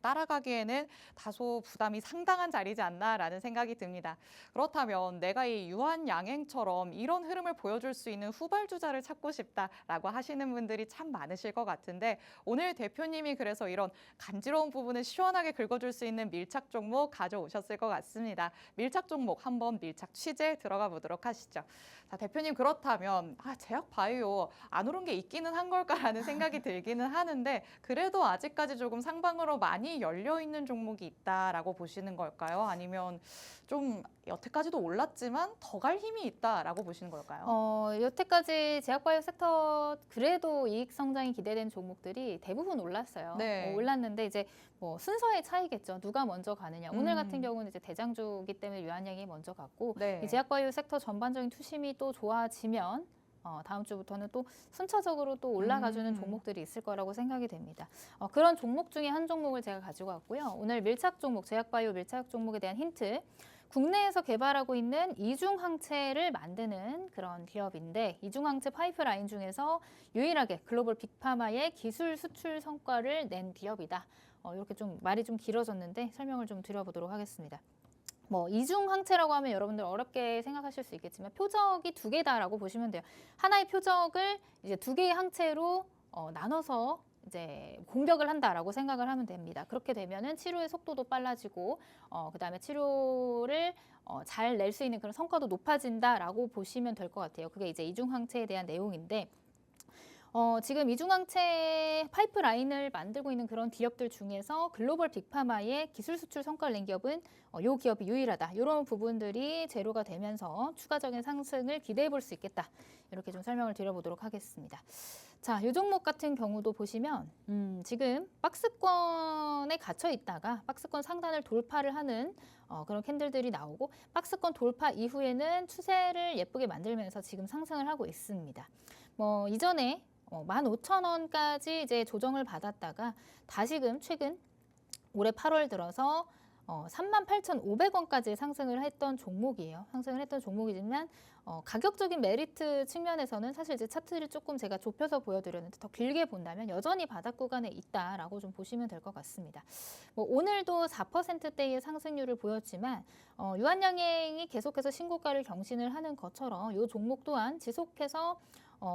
따라가기에는 다소 부담이 상당한 자리지 않나라는 생각이 듭니다. 그렇다면 내가 이 유한양행처럼 이런 흐름을 보여줄 수 있는 후발주자를 찾고 싶다라고 하시는 분들이 참 많으실 것 같은데 오늘 대표님이 그래서 이런 간지러운 부분을 시원하게 긁어줄 수 있는 밀착 종목 가져오셨을 것 같습니다. 밀착 종목 한번 밀착 취재 들어가 보도록 하시죠. 자, 대표님 그렇다면 제약 바이오 안 오른 게 있기는 한 걸까라는 생각이 들기는 하는데 그래도 아직까지 조금 상방으로 많이 열려 있는 종목이 있다라고 보시는 걸까요? 아니면 좀 여태까지도 올랐지만 더 갈 힘이 있다라고 보시는 걸까요? 여태까지 제약바이오 섹터 그래도 이익 성장이 기대된 종목들이 대부분 올랐어요. 네. 올랐는데 이제 뭐 순서의 차이겠죠. 누가 먼저 가느냐. 오늘 같은 경우는 이제 대장주기 때문에 유한양이 먼저 갔고 네. 이 제약바이오 섹터 전반적인 투심이 또 좋아지면 다음 주부터는 또 순차적으로 또 올라가주는 종목들이 있을 거라고 생각이 됩니다. 그런 종목 중에 한 종목을 제가 가지고 왔고요. 오늘 밀착 종목, 제약바이오 밀착 종목에 대한 힌트. 국내에서 개발하고 있는 이중항체를 만드는 그런 기업인데 이중항체 파이프라인 중에서 유일하게 글로벌 빅파마의 기술 수출 성과를 낸 기업이다. 이렇게 좀 말이 좀 길어졌는데 설명을 좀 드려보도록 하겠습니다. 이중항체라고 하면 여러분들 어렵게 생각하실 수 있겠지만 표적이 두 개다라고 보시면 돼요. 하나의 표적을 이제 두 개의 항체로 나눠서 이제 공격을 한다라고 생각을 하면 됩니다. 그렇게 되면은 치료의 속도도 빨라지고 그다음에 치료를 잘 낼 수 있는 그런 성과도 높아진다라고 보시면 될 것 같아요. 그게 이제 이중항체에 대한 내용인데 지금 이중항체 파이프라인을 만들고 있는 그런 기업들 중에서 글로벌 빅파마의 기술 수출 성과를 낸 기업은 이 기업이 유일하다. 이런 부분들이 재료가 되면서 추가적인 상승을 기대해 볼 수 있겠다. 이렇게 좀 설명을 드려보도록 하겠습니다. 자, 이 종목 같은 경우도 보시면 지금 박스권에 갇혀 있다가 박스권 상단을 돌파를 하는 그런 캔들들이 나오고 박스권 돌파 이후에는 추세를 예쁘게 만들면서 지금 상승을 하고 있습니다. 이전에 15,000원까지 이제 조정을 받았다가 다시금 최근 올해 8월 들어서 38,500원까지 상승을 했던 종목이에요. 상승을 했던 종목이지만 가격적인 메리트 측면에서는 사실 이제 차트를 조금 제가 좁혀서 보여드렸는데 더 길게 본다면 여전히 바닥 구간에 있다라고 좀 보시면 될 것 같습니다. 오늘도 4%대의 상승률을 보였지만 유한양행이 계속해서 신고가를 경신을 하는 것처럼 이 종목 또한 지속해서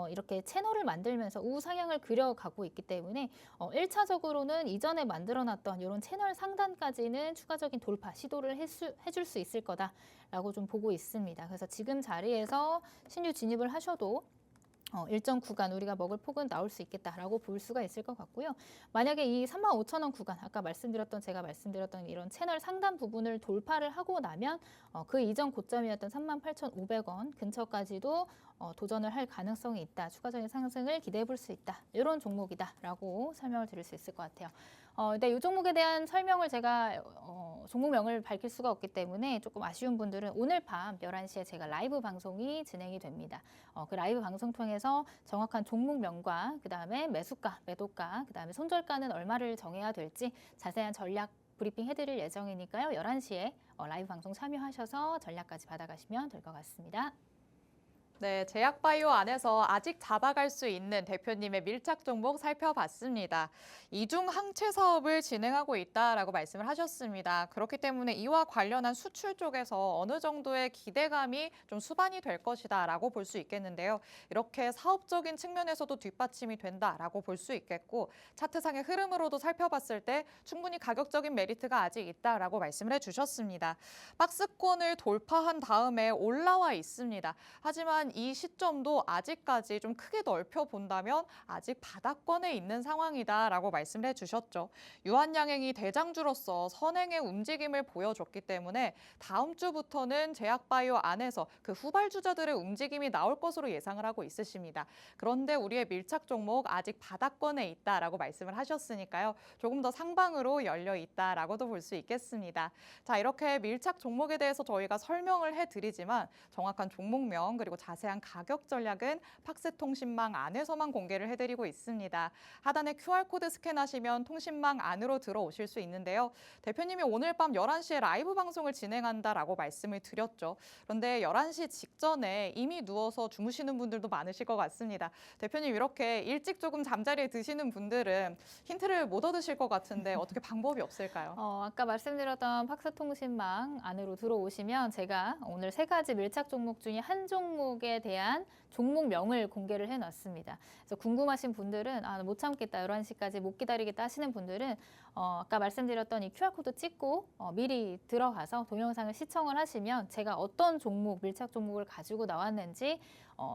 이렇게 채널을 만들면서 우상향을 그려가고 있기 때문에 1차적으로는 이전에 만들어놨던 이런 채널 상단까지는 추가적인 돌파 시도를 해줄 수 있을 거다라고 좀 보고 있습니다. 그래서 지금 자리에서 신규 진입을 하셔도 일정 구간 우리가 먹을 폭은 나올 수 있겠다라고 볼 수가 있을 것 같고요. 만약에 이 35,000원 구간 아까 제가 말씀드렸던 이런 채널 상단 부분을 돌파를 하고 나면 그 이전 고점이었던 38,500원 근처까지도 도전을 할 가능성이 있다. 추가적인 상승을 기대해 볼 수 있다. 이런 종목이다라고 설명을 드릴 수 있을 것 같아요. 근데 이 종목에 대한 설명을 제가 종목명을 밝힐 수가 없기 때문에 조금 아쉬운 분들은 오늘 밤 11시에 제가 라이브 방송이 진행이 됩니다. 그 라이브 방송 통해서 정확한 종목명과 그다음에 매수가, 매도가, 그다음에 손절가는 얼마를 정해야 될지 자세한 전략 브리핑 해드릴 예정이니까요. 11시에 라이브 방송 참여하셔서 전략까지 받아가시면 될 것 같습니다. 네, 제약바이오 안에서 아직 잡아갈 수 있는 대표님의 밀착 종목 살펴봤습니다. 이중 항체 사업을 진행하고 있다라고 말씀을 하셨습니다. 그렇기 때문에 이와 관련한 수출 쪽에서 어느 정도의 기대감이 좀 수반이 될 것이다라고 볼 수 있겠는데요. 이렇게 사업적인 측면에서도 뒷받침이 된다라고 볼 수 있겠고 차트상의 흐름으로도 살펴봤을 때 충분히 가격적인 메리트가 아직 있다라고 말씀을 해주셨습니다. 박스권을 돌파한 다음에 올라와 있습니다. 하지만 이 시점도 아직까지 좀 크게 넓혀 본다면 아직 바닥권에 있는 상황이다라고 말씀을 해주셨죠. 유한양행이 대장주로서 선행의 움직임을 보여줬기 때문에 다음 주부터는 제약바이오 안에서 그 후발주자들의 움직임이 나올 것으로 예상을 하고 있으십니다. 그런데 우리의 밀착 종목 아직 바닥권에 있다라고 말씀을 하셨으니까요. 조금 더 상방으로 열려 있다라고도 볼 수 있겠습니다. 자, 이렇게 밀착 종목에 대해서 저희가 설명을 해드리지만 정확한 종목명 그리고 자세한 가격 전략은 팍스통신망 안에서만 공개를 해드리고 있습니다. 하단에 QR코드 스캔하시면 통신망 안으로 들어오실 수 있는데요. 대표님이 오늘 밤 11시에 라이브 방송을 진행한다라고 말씀을 드렸죠. 그런데 11시 직전에 이미 누워서 주무시는 분들도 많으실 것 같습니다. 대표님 이렇게 일찍 조금 잠자리에 드시는 분들은 힌트를 못 얻으실 것 같은데 어떻게 방법이 없을까요? 아까 말씀드렸던 팍스통신망 안으로 들어오시면 제가 오늘 3가지 밀착 종목 중에 한 종목에 대한 종목명을 공개를 해놨습니다. 그래서 궁금하신 분들은 못 참겠다, 11시까지 못 기다리겠다 하시는 분들은 아까 말씀드렸던 이 QR코드 찍고 미리 들어가서 동영상을 시청을 하시면 제가 어떤 종목, 밀착 종목을 가지고 나왔는지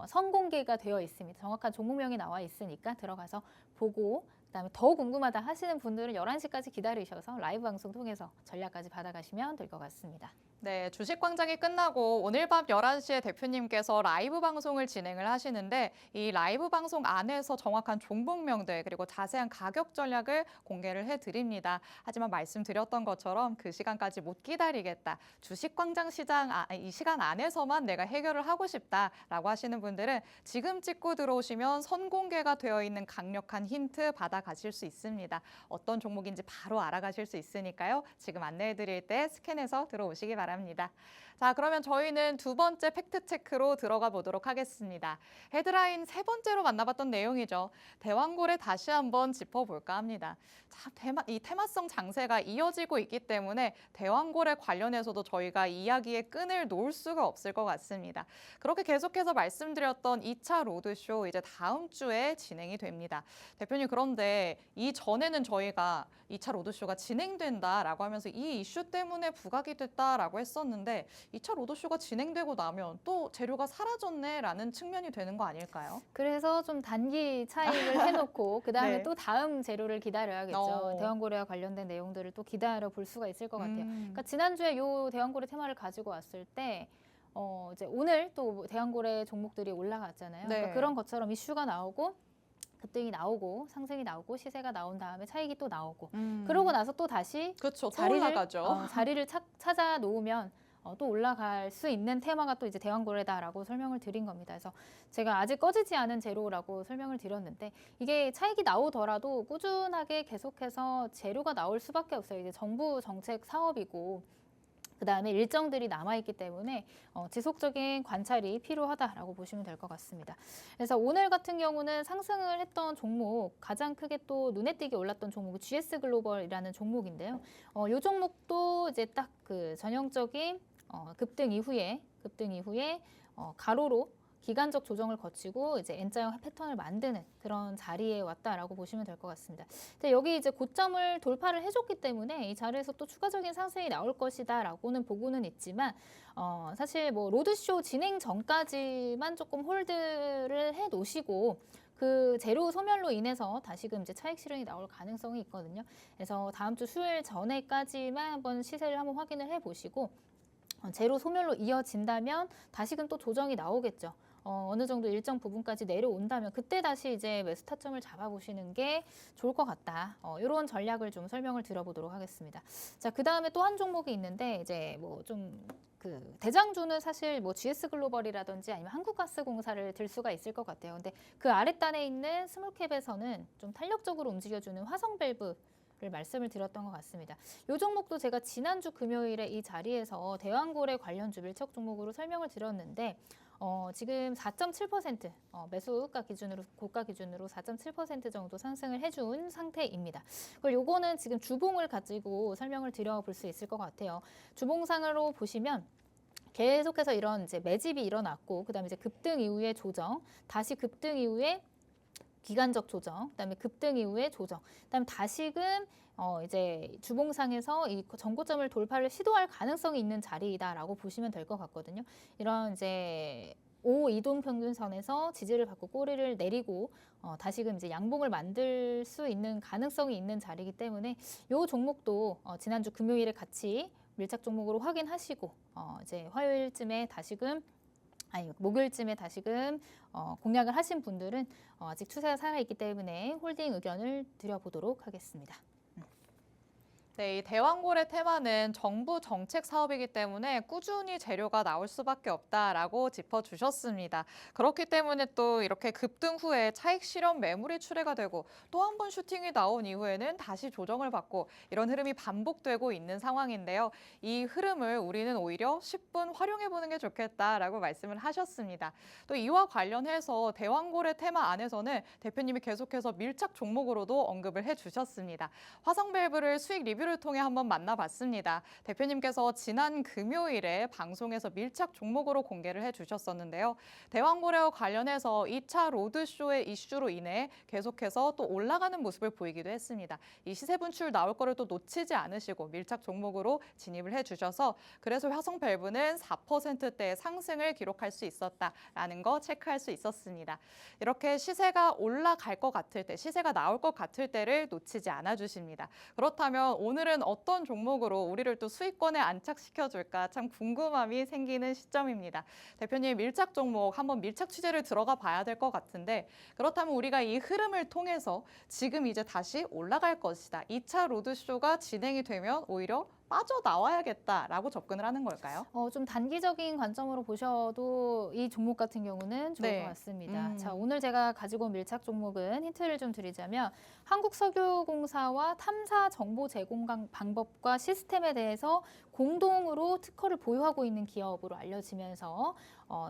선공개가 되어 있습니다. 정확한 종목명이 나와 있으니까 들어가서 보고 그다음에 더 궁금하다 하시는 분들은 11시까지 기다리셔서 라이브 방송 통해서 전략까지 받아가시면 될 것 같습니다. 네, 주식광장이 끝나고 오늘 밤 11시에 대표님께서 라이브 방송을 진행을 하시는데 이 라이브 방송 안에서 정확한 종목명들 그리고 자세한 가격 전략을 공개를 해드립니다. 하지만 말씀드렸던 것처럼 그 시간까지 못 기다리겠다. 주식광장 이 시간 안에서만 내가 해결을 하고 싶다라고 하시는 분들은 지금 찍고 들어오시면 선공개가 되어 있는 강력한 힌트 받아가실 수 있습니다. 어떤 종목인지 바로 알아가실 수 있으니까요. 지금 안내해드릴 때 스캔해서 들어오시기 바랍니다. 바랍니다. 자, 그러면 저희는 두 번째 팩트체크로 들어가 보도록 하겠습니다. 헤드라인 세 번째로 만나봤던 내용이죠. 대왕고래 다시 한번 짚어볼까 합니다. 자, 이 테마성 장세가 이어지고 있기 때문에 대왕고래 관련해서도 저희가 이야기의 끈을 놓을 수가 없을 것 같습니다. 그렇게 계속해서 말씀드렸던 2차 로드쇼 이제 다음 주에 진행이 됩니다. 대표님, 그런데 이전에는 저희가 2차 로드쇼가 진행된다라고 하면서 이 이슈 때문에 부각이 됐다라고 했었는데 2차 로드쇼가 진행되고 나면 또 재료가 사라졌네라는 측면이 되는 거 아닐까요? 그래서 좀 단기 차익을 해놓고 그 다음에 네. 또 다음 재료를 기다려야겠죠. 대왕고래와 관련된 내용들을 또 기다려 볼 수가 있을 것 같아요. 그러니까 지난주에 요 대왕고래 테마를 가지고 왔을 때 이제 오늘 또 대왕고래 종목들이 올라갔잖아요. 네. 그러니까 그런 것처럼 이슈가 나오고 급등이 나오고 상승이 나오고 시세가 나온 다음에 차익이 또 나오고 그러고 나서 또 다시 그렇죠. 또 올라가죠. 자리를 찾아 놓으면 또 올라갈 수 있는 테마가 또 이제 대왕고래다라고 설명을 드린 겁니다. 그래서 제가 아직 꺼지지 않은 재료라고 설명을 드렸는데 이게 차익이 나오더라도 꾸준하게 계속해서 재료가 나올 수밖에 없어요. 이제 정부 정책 사업이고 그다음에 일정들이 남아있기 때문에 지속적인 관찰이 필요하다라고 보시면 될 것 같습니다. 그래서 오늘 같은 경우는 상승을 했던 종목, 가장 크게 또 눈에 띄게 올랐던 종목이 GS글로벌이라는 종목인데요. 이 종목도 이제 딱 그 전형적인 급등 이후에 가로로 기간적 조정을 거치고 이제 N자형 패턴을 만드는 그런 자리에 왔다라고 보시면 될 것 같습니다. 근데 여기 이제 고점을 돌파를 해줬기 때문에 이 자리에서 또 추가적인 상승이 나올 것이다라고는 보고는 있지만 사실 뭐 로드쇼 진행 전까지만 조금 홀드를 해 놓으시고 그 재료 소멸로 인해서 다시금 이제 차익 실현이 나올 가능성이 있거든요. 그래서 다음 주 수요일 전에까지만 한번 시세를 한번 확인을 해 보시고 재료 소멸로 이어진다면 다시금 또 조정이 나오겠죠. 어느 정도 일정 부분까지 내려온다면 그때 다시 이제 매수 타점을 잡아보시는 게 좋을 것 같다. 이런 전략을 좀 설명을 드려보도록 하겠습니다. 자, 그 다음에 또 한 종목이 있는데 이제 뭐 좀 그 대장주는 사실 뭐 GS글로벌이라든지 아니면 한국가스공사를 들 수가 있을 것 같아요. 근데 그 아랫단에 있는 스몰캡에서는 좀 탄력적으로 움직여주는 화성밸브 를 말씀을 드렸던 것 같습니다. 이 종목도 제가 지난주 금요일에 이 자리에서 대왕고래 관련주 밀착 종목으로 설명을 드렸는데 지금 4.7% 매수가 기준으로 고가 기준으로 4.7% 정도 상승을 해준 상태입니다. 그리고 요거는 지금 주봉을 가지고 설명을 드려볼 수 있을 것 같아요. 주봉상으로 보시면 계속해서 이런 이제 매집이 일어났고 그다음에 이제 급등 이후에 조정, 다시 급등 이후에 기간적 조정, 그다음에 급등 이후에 조정, 그다음에 다시금 이제 주봉상에서 이 전고점을 돌파를 시도할 가능성이 있는 자리이다라고 보시면 될 것 같거든요. 이런 이제 5 이동평균선에서 지지를 받고 꼬리를 내리고 다시금 이제 양봉을 만들 수 있는 가능성이 있는 자리이기 때문에 이 종목도 지난주 금요일에 같이 밀착 종목으로 확인하시고 이제 화요일쯤에 다시금 목요일쯤에 다시금 공략을 하신 분들은 아직 추세가 살아있기 때문에 홀딩 의견을 드려보도록 하겠습니다. 네, 이 대왕고래 테마는 정부 정책 사업이기 때문에 꾸준히 재료가 나올 수밖에 없다라고 짚어주셨습니다. 그렇기 때문에 또 이렇게 급등 후에 차익 실현 매물이 출회가 되고 또 한 번 슈팅이 나온 이후에는 다시 조정을 받고 이런 흐름이 반복되고 있는 상황인데요. 이 흐름을 우리는 오히려 10분 활용해보는 게 좋겠다라고 말씀을 하셨습니다. 또 이와 관련해서 대왕고래 테마 안에서는 대표님이 계속해서 밀착 종목으로도 언급을 해주셨습니다. 화성밸브를 수익 리뷰를 통해 한번 만나봤습니다. 대표님께서 지난 금요일에 방송에서 밀착 종목으로 공개를 해주셨었는데요. 대왕고래와 관련해서 2차 로드쇼의 이슈로 인해 계속해서 또 올라가는 모습을 보이기도 했습니다. 이 시세 분출 나올 거를 또 놓치지 않으시고 밀착 종목으로 진입을 해주셔서 그래서 화성밸브는 4%대의 상승을 기록할 수 있었다라는 거 체크할 수 있었습니다. 이렇게 시세가 올라갈 것 같을 때, 시세가 나올 것 같을 때를 놓치지 않아 주십니다. 그렇다면 오늘은 어떤 종목으로 우리를 또 수익권에 안착시켜줄까 참 궁금함이 생기는 시점입니다. 대표님, 밀착 종목 한번 밀착 취재를 들어가 봐야 될 것 같은데 그렇다면 우리가 이 흐름을 통해서 지금 이제 다시 올라갈 것이다. 2차 로드쇼가 진행이 되면 오히려 빠져나와야겠다라고 접근을 하는 걸까요? 좀 단기적인 관점으로 보셔도 이 종목 같은 경우는 좋을 네. 것 같습니다. 자, 오늘 제가 가지고 온 밀착 종목은 힌트를 좀 드리자면 한국석유공사와 탐사 정보 제공 방법과 시스템에 대해서 공동으로 특허를 보유하고 있는 기업으로 알려지면서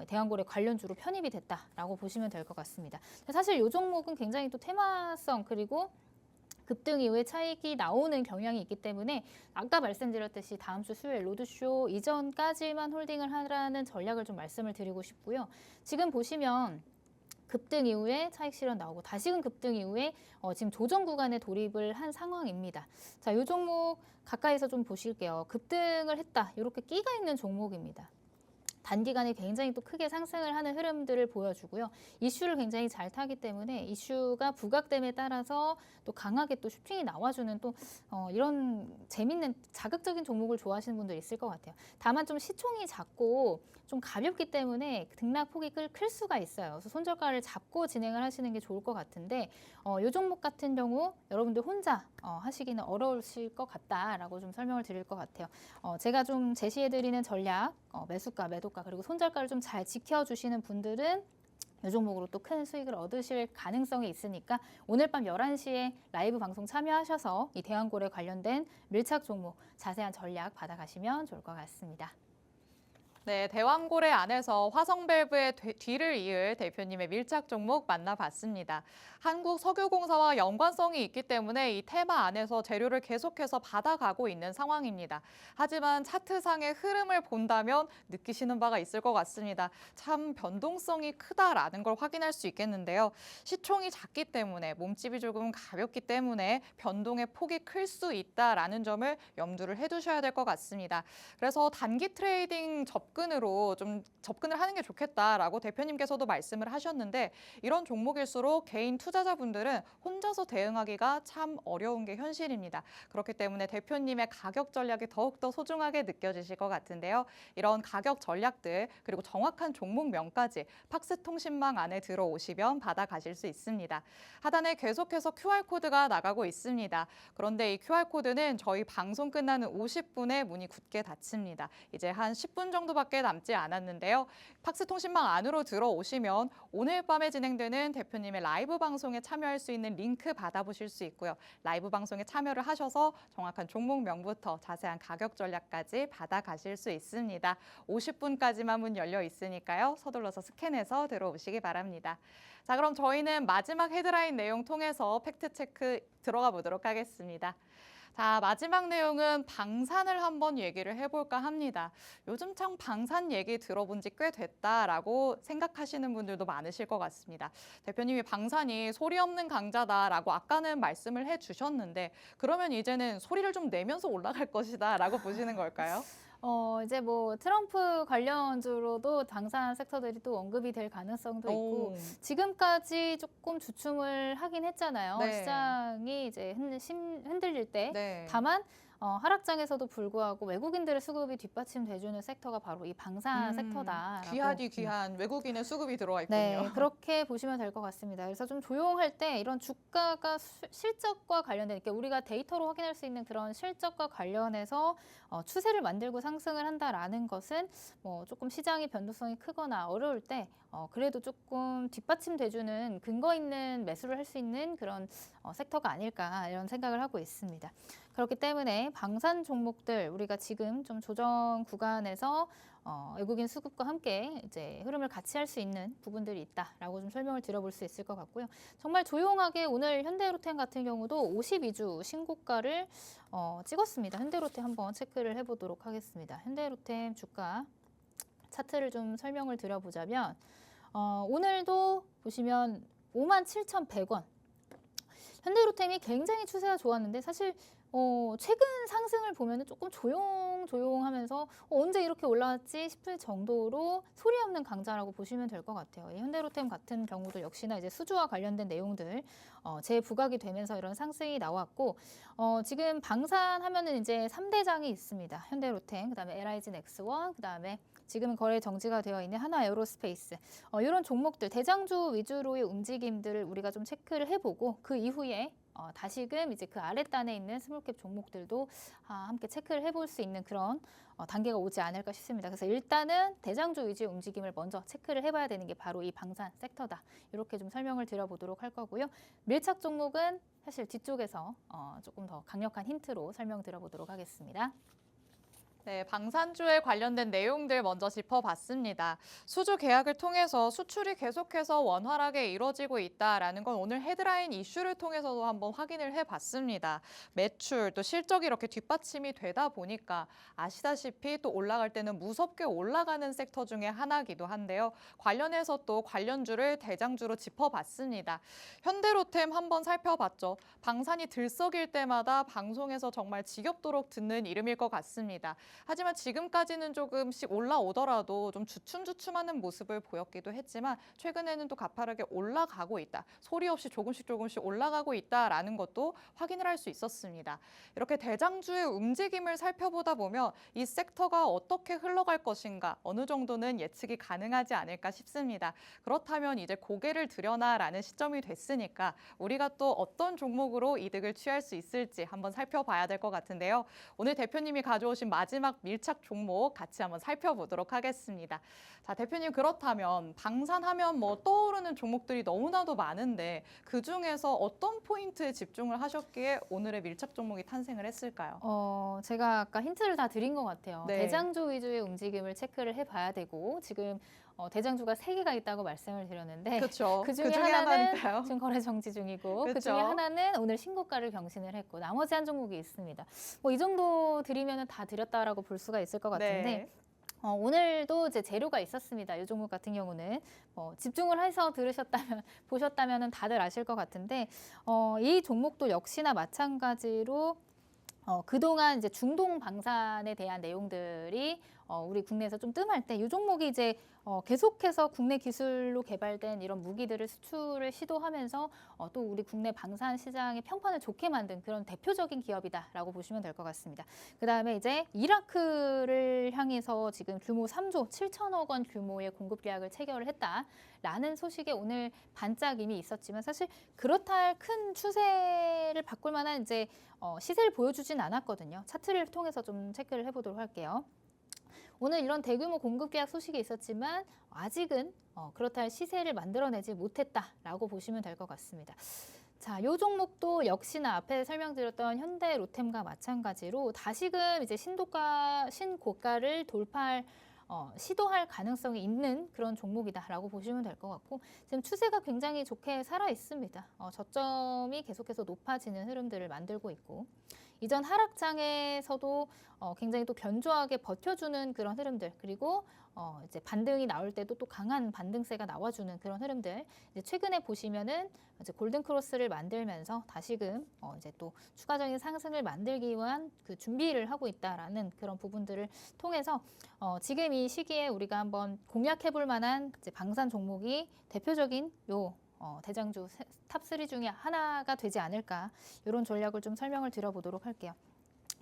대한고래 관련주로 편입이 됐다라고 보시면 될 것 같습니다. 사실 이 종목은 굉장히 또 테마성 그리고 급등 이후에 차익이 나오는 경향이 있기 때문에 아까 말씀드렸듯이 다음 주 수요일 로드쇼 이전까지만 홀딩을 하라는 전략을 좀 말씀을 드리고 싶고요. 지금 보시면 급등 이후에 차익 실현 나오고 다시금 급등 이후에 지금 조정 구간에 돌입을 한 상황입니다. 자, 이 종목 가까이서 좀 보실게요. 급등을 했다. 이렇게 끼가 있는 종목입니다. 단기간에 굉장히 또 크게 상승을 하는 흐름들을 보여주고요. 이슈를 굉장히 잘 타기 때문에 이슈가 부각됨에 따라서 또 강하게 또 슈팅이 나와주는 또 이런 재밌는 자극적인 종목을 좋아하시는 분들 있을 것 같아요. 다만 좀 시총이 작고 좀 가볍기 때문에 등락폭이 클 수가 있어요. 그래서 손절가를 잡고 진행을 하시는 게 좋을 것 같은데 이 종목 같은 경우 여러분들 혼자 하시기는 어려우실 것 같다라고 좀 설명을 드릴 것 같아요. 제가 좀 제시해드리는 전략, 매수가, 매도가 그리고 손절가를 좀 잘 지켜주시는 분들은 이 종목으로 또 큰 수익을 얻으실 가능성이 있으니까 오늘 밤 11시에 라이브 방송 참여하셔서 이 대한고래 관련된 밀착 종목 자세한 전략 받아가시면 좋을 것 같습니다. 네, 대왕고래 안에서 화성밸브의 뒤를 이을 대표님의 밀착 종목 만나봤습니다. 한국석유공사와 연관성이 있기 때문에 이 테마 안에서 재료를 계속해서 받아가고 있는 상황입니다. 하지만 차트상의 흐름을 본다면 느끼시는 바가 있을 것 같습니다. 참 변동성이 크다라는 걸 확인할 수 있겠는데요. 시총이 작기 때문에 몸집이 조금 가볍기 때문에 변동의 폭이 클 수 있다라는 점을 염두를 해두셔야 될 것 같습니다. 그래서 단기 트레이딩 접근으로 좀 접근을 하는 게 좋겠다라고 대표님께서도 말씀을 하셨는데 이런 종목일수록 개인 투자자분들은 혼자서 대응하기가 참 어려운 게 현실입니다. 그렇기 때문에 대표님의 가격 전략이 더욱더 소중하게 느껴지실 것 같은데요. 이런 가격 전략들 그리고 정확한 종목명까지 팍스통신망 안에 들어오시면 받아가실 수 있습니다. 하단에 계속해서 QR코드가 나가고 있습니다. 그런데 이 QR코드는 저희 방송 끝나는 50분에 문이 굳게 닫힙니다. 이제 한 10분 정도밖에 남지 않았는데요. 팍스통신망 안으로 들어오시면 오늘 밤에 진행되는 대표님의 라이브 방송에 참여할 수 있는 링크 받아보실 수 있고요. 라이브 방송에 참여를 하셔서 정확한 종목명부터 자세한 가격 전략까지 받아가실 수 있습니다. 50분까지만 문 열려 있으니까요. 서둘러서 스캔해서 들어오시기 바랍니다. 자, 그럼 저희는 마지막 헤드라인 내용 통해서 팩트체크 들어가 보도록 하겠습니다. 자, 마지막 내용은 방산을 한번 얘기를 해볼까 합니다. 요즘 참 방산 얘기 들어본 지 꽤 됐다라고 생각하시는 분들도 많으실 것 같습니다. 대표님이 방산이 소리 없는 강자다라고 아까는 말씀을 해주셨는데 그러면 이제는 소리를 좀 내면서 올라갈 것이다라고 보시는 걸까요? 이제 뭐 트럼프 관련주로도 방산 섹터들이 또 언급이 될 가능성도 있고 지금까지 조금 주춤을 하긴 했잖아요. 네. 시장이 이제 흔들릴 때. 네. 다만 하락장에서도 불구하고 외국인들의 수급이 뒷받침돼주는 섹터가 바로 이 방산 섹터다. 귀하디 귀한 외국인의 수급이 들어와 있군요. 네, 그렇게 보시면 될 것 같습니다. 그래서 좀 조용할 때 이런 주가가 실적과 관련된, 그러니까 우리가 데이터로 확인할 수 있는 그런 실적과 관련해서 추세를 만들고 상승을 한다라는 것은 뭐 조금 시장의 변동성이 크거나 어려울 때 그래도 조금 뒷받침돼주는 근거 있는 매수를 할 수 있는 그런 섹터가 아닐까 이런 생각을 하고 있습니다. 그렇기 때문에 방산 종목들 우리가 지금 좀 조정 구간에서 외국인 수급과 함께 이제 흐름을 같이 할 수 있는 부분들이 있다라고 좀 설명을 드려볼 수 있을 것 같고요. 정말 조용하게 오늘 현대로템 같은 경우도 52주 신고가를 찍었습니다. 현대로템 한번 체크를 해보도록 하겠습니다. 현대로템 주가 차트를 좀 설명을 드려보자면 오늘도 보시면 57,100원. 현대로템이 굉장히 추세가 좋았는데 사실 최근 상승을 보면 조금 조용하면서 언제 이렇게 올라왔지 싶을 정도로 소리 없는 강자라고 보시면 될 것 같아요. 이 현대로템 같은 경우도 역시나 이제 수주와 관련된 내용들 재부각이 되면서 이런 상승이 나왔고 지금 방산하면은 이제 3대장이 있습니다. 현대로템, 그다음에 LIG 넥스원, 그다음에 지금 거래 정지가 되어 있는 하나에어로스페이스 이런 종목들 대장주 위주로의 움직임들을 우리가 좀 체크를 해보고 그 이후에 다시금 이제 그 아랫단에 있는 스몰캡 종목들도 함께 체크를 해볼 수 있는 그런 단계가 오지 않을까 싶습니다. 그래서 일단은 대장주 위주의 움직임을 먼저 체크를 해봐야 되는 게 바로 이 방산 섹터다. 이렇게 좀 설명을 드려보도록 할 거고요. 밀착 종목은 사실 뒤쪽에서 조금 더 강력한 힌트로 설명 드려보도록 하겠습니다. 네, 방산주에 관련된 내용들 먼저 짚어봤습니다. 수주 계약을 통해서 수출이 계속해서 원활하게 이루어지고 있다라는 건 오늘 헤드라인 이슈를 통해서도 한번 확인을 해봤습니다. 매출, 또 실적이 이렇게 뒷받침이 되다 보니까 아시다시피 또 올라갈 때는 무섭게 올라가는 섹터 중에 하나이기도 한데요. 관련해서 또 관련주를 대장주로 짚어봤습니다. 현대로템 한번 살펴봤죠. 방산이 들썩일 때마다 방송에서 정말 지겹도록 듣는 이름일 것 같습니다. 하지만 지금까지는 조금씩 올라오더라도 좀 주춤주춤하는 모습을 보였기도 했지만 최근에는 또 가파르게 올라가고 있다. 소리 없이 조금씩 올라가고 있다라는 것도 확인을 할 수 있었습니다. 이렇게 대장주의 움직임을 살펴보다 보면 이 섹터가 어떻게 흘러갈 것인가 어느 정도는 예측이 가능하지 않을까 싶습니다. 그렇다면 이제 고개를 들여놔라는 시점이 됐으니까 우리가 또 어떤 종목으로 이득을 취할 수 있을지 한번 살펴봐야 될 것 같은데요. 오늘 대표님이 가져오신 마지막 밀착 종목 같이 한번 살펴보도록 하겠습니다. 자, 대표님 그렇다면 방산하면 뭐 떠오르는 종목들이 너무나도 많은데 그중에서 어떤 포인트에 집중을 하셨기에 오늘의 밀착 종목이 탄생을 했을까요? 제가 아까 힌트를 다 드린 것 같아요. 네. 대장주 위주의 움직임을 체크를 해봐야 되고 지금 대장주가 3개가 있다고 말씀을 드렸는데 그렇죠. 그중에 그중에 하나는 하나니까요. 지금 거래 정지 중이고 그쵸. 그중에 하나는 오늘 신고가를 경신을 했고 나머지 한 종목이 있습니다. 뭐 이 정도 드리면 다 드렸다라고 볼 수가 있을 것 같은데 네. 오늘도 이제 재료가 있었습니다. 이 종목 같은 경우는 집중을 해서 들으셨다면 보셨다면 다들 아실 것 같은데 이 종목도 역시나 마찬가지로 그동안 이제 중동 방산에 대한 내용들이 우리 국내에서 좀 뜸할 때 이 종목이 이제 계속해서 국내 기술로 개발된 이런 무기들을 수출을 시도하면서 또 우리 국내 방산 시장의 평판을 좋게 만든 그런 대표적인 기업이다라고 보시면 될 것 같습니다. 그다음에 이제 이라크를 향해서 지금 규모 3조 7천억 원 규모의 공급 계약을 체결을 했다라는 소식에 오늘 반짝 이미 있었지만 사실 그렇다 할 큰 추세를 바꿀 만한 이제 시세를 보여주진 않았거든요. 차트를 통해서 좀 체크를 해보도록 할게요. 오늘 이런 대규모 공급 계약 소식이 있었지만 아직은 그렇다 할 시세를 만들어내지 못했다라고 보시면 될 것 같습니다. 자, 이 종목도 역시나 앞에 설명드렸던 현대로템과 마찬가지로 다시금 이제 신고가를 돌파할 시도할 가능성이 있는 그런 종목이다라고 보시면 될 것 같고 지금 추세가 굉장히 좋게 살아 있습니다. 저점이 계속해서 높아지는 흐름들을 만들고 있고 이전 하락장에서도 굉장히 또 견조하게 버텨주는 그런 흐름들 그리고 이제 반등이 나올 때도 또 강한 반등세가 나와주는 그런 흐름들 이제 최근에 보시면은 이제 골든 크로스를 만들면서 다시금 이제 또 추가적인 상승을 만들기 위한 그 준비를 하고 있다라는 그런 부분들을 통해서 지금 이 시기에 우리가 한번 공략해볼 만한 이제 방산 종목이 대표적인 요 대장주 탑3 중에 하나가 되지 않을까 이런 전략을 좀 설명을 드려보도록 할게요.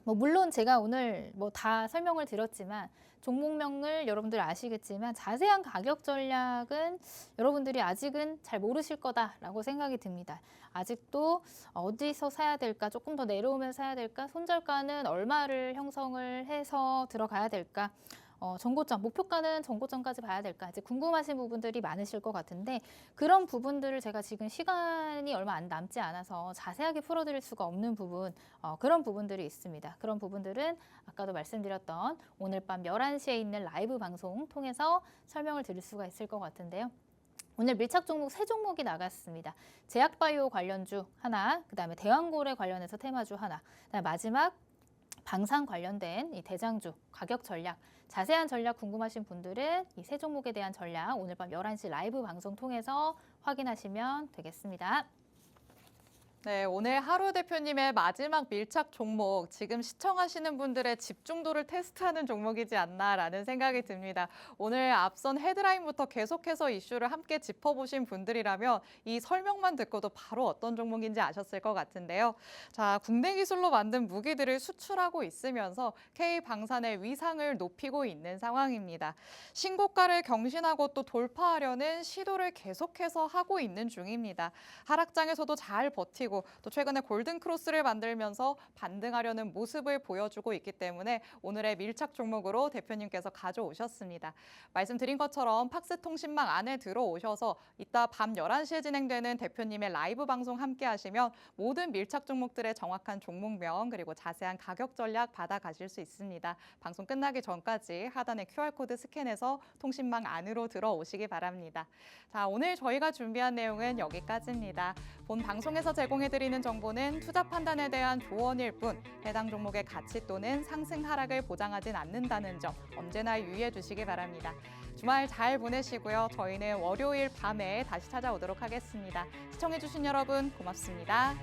물론 제가 오늘 다 설명을 드렸지만 종목명을 여러분들 아시겠지만 자세한 가격 전략은 여러분들이 아직은 잘 모르실 거다라고 생각이 듭니다. 아직도 어디서 사야 될까, 조금 더 내려오면 사야 될까, 손절가는 얼마를 형성을 해서 들어가야 될까, 전고점, 목표가는 전고점까지 봐야 될까 이제 궁금하신 부분들이 많으실 것 같은데 그런 부분들을 제가 지금 시간이 얼마 안 남지 않아서 자세하게 풀어드릴 수가 없는 부분 그런 부분들이 있습니다. 그런 부분들은 아까도 말씀드렸던 오늘 밤 11시에 있는 라이브 방송 통해서 설명을 드릴 수가 있을 것 같은데요. 오늘 밀착 종목 3종목이 나갔습니다. 제약바이오 관련주 하나, 그다음에 대왕고래 관련해서 테마주 하나, 그다음에 마지막 방산 관련된 이 대장주 가격 전략 자세한 전략 궁금하신 분들은 이 3종목에 대한 전략 오늘 밤 11시 라이브 방송 통해서 확인하시면 되겠습니다. 네, 오늘 하루 대표님의 마지막 밀착 종목, 지금 시청하시는 분들의 집중도를 테스트하는 종목이지 않나라는 생각이 듭니다. 오늘 앞선 헤드라인부터 계속해서 이슈를 함께 짚어보신 분들이라면 이 설명만 듣고도 바로 어떤 종목인지 아셨을 것 같은데요. 자, 국내 기술로 만든 무기들을 수출하고 있으면서 K방산의 위상을 높이고 있는 상황입니다. 신고가를 경신하고 또 돌파하려는 시도를 계속해서 하고 있는 중입니다. 하락장에서도 잘 버티고 땡기고 또 최근에 골든 크로스를 만들면서 반등하려는 모습을 보여주고 있기 때문에 오늘의 밀착 종목으로 대표님께서 가져오셨습니다. 말씀드린 것처럼 팍스통신망 안에 들어오셔서 이따 밤 11시에 진행되는 대표님의 라이브 방송 함께 하시면 모든 밀착 종목들의 정확한 종목명 그리고 자세한 가격 전략 받아가실 수 있습니다. 방송 끝나기 전까지 하단의 QR코드 스캔해서 통신망 안으로 들어오시기 바랍니다. 자, 오늘 저희가 준비한 내용은 여기까지입니다. 본 방송에서 제공해드리는 정보는 투자 판단에 대한 조언일 뿐 해당 종목의 가치 또는 상승 하락을 보장하진 않는다는 점 언제나 유의해 주시기 바랍니다. 주말 잘 보내시고요. 저희는 월요일 밤에 다시 찾아오도록 하겠습니다. 시청해주신 여러분 고맙습니다.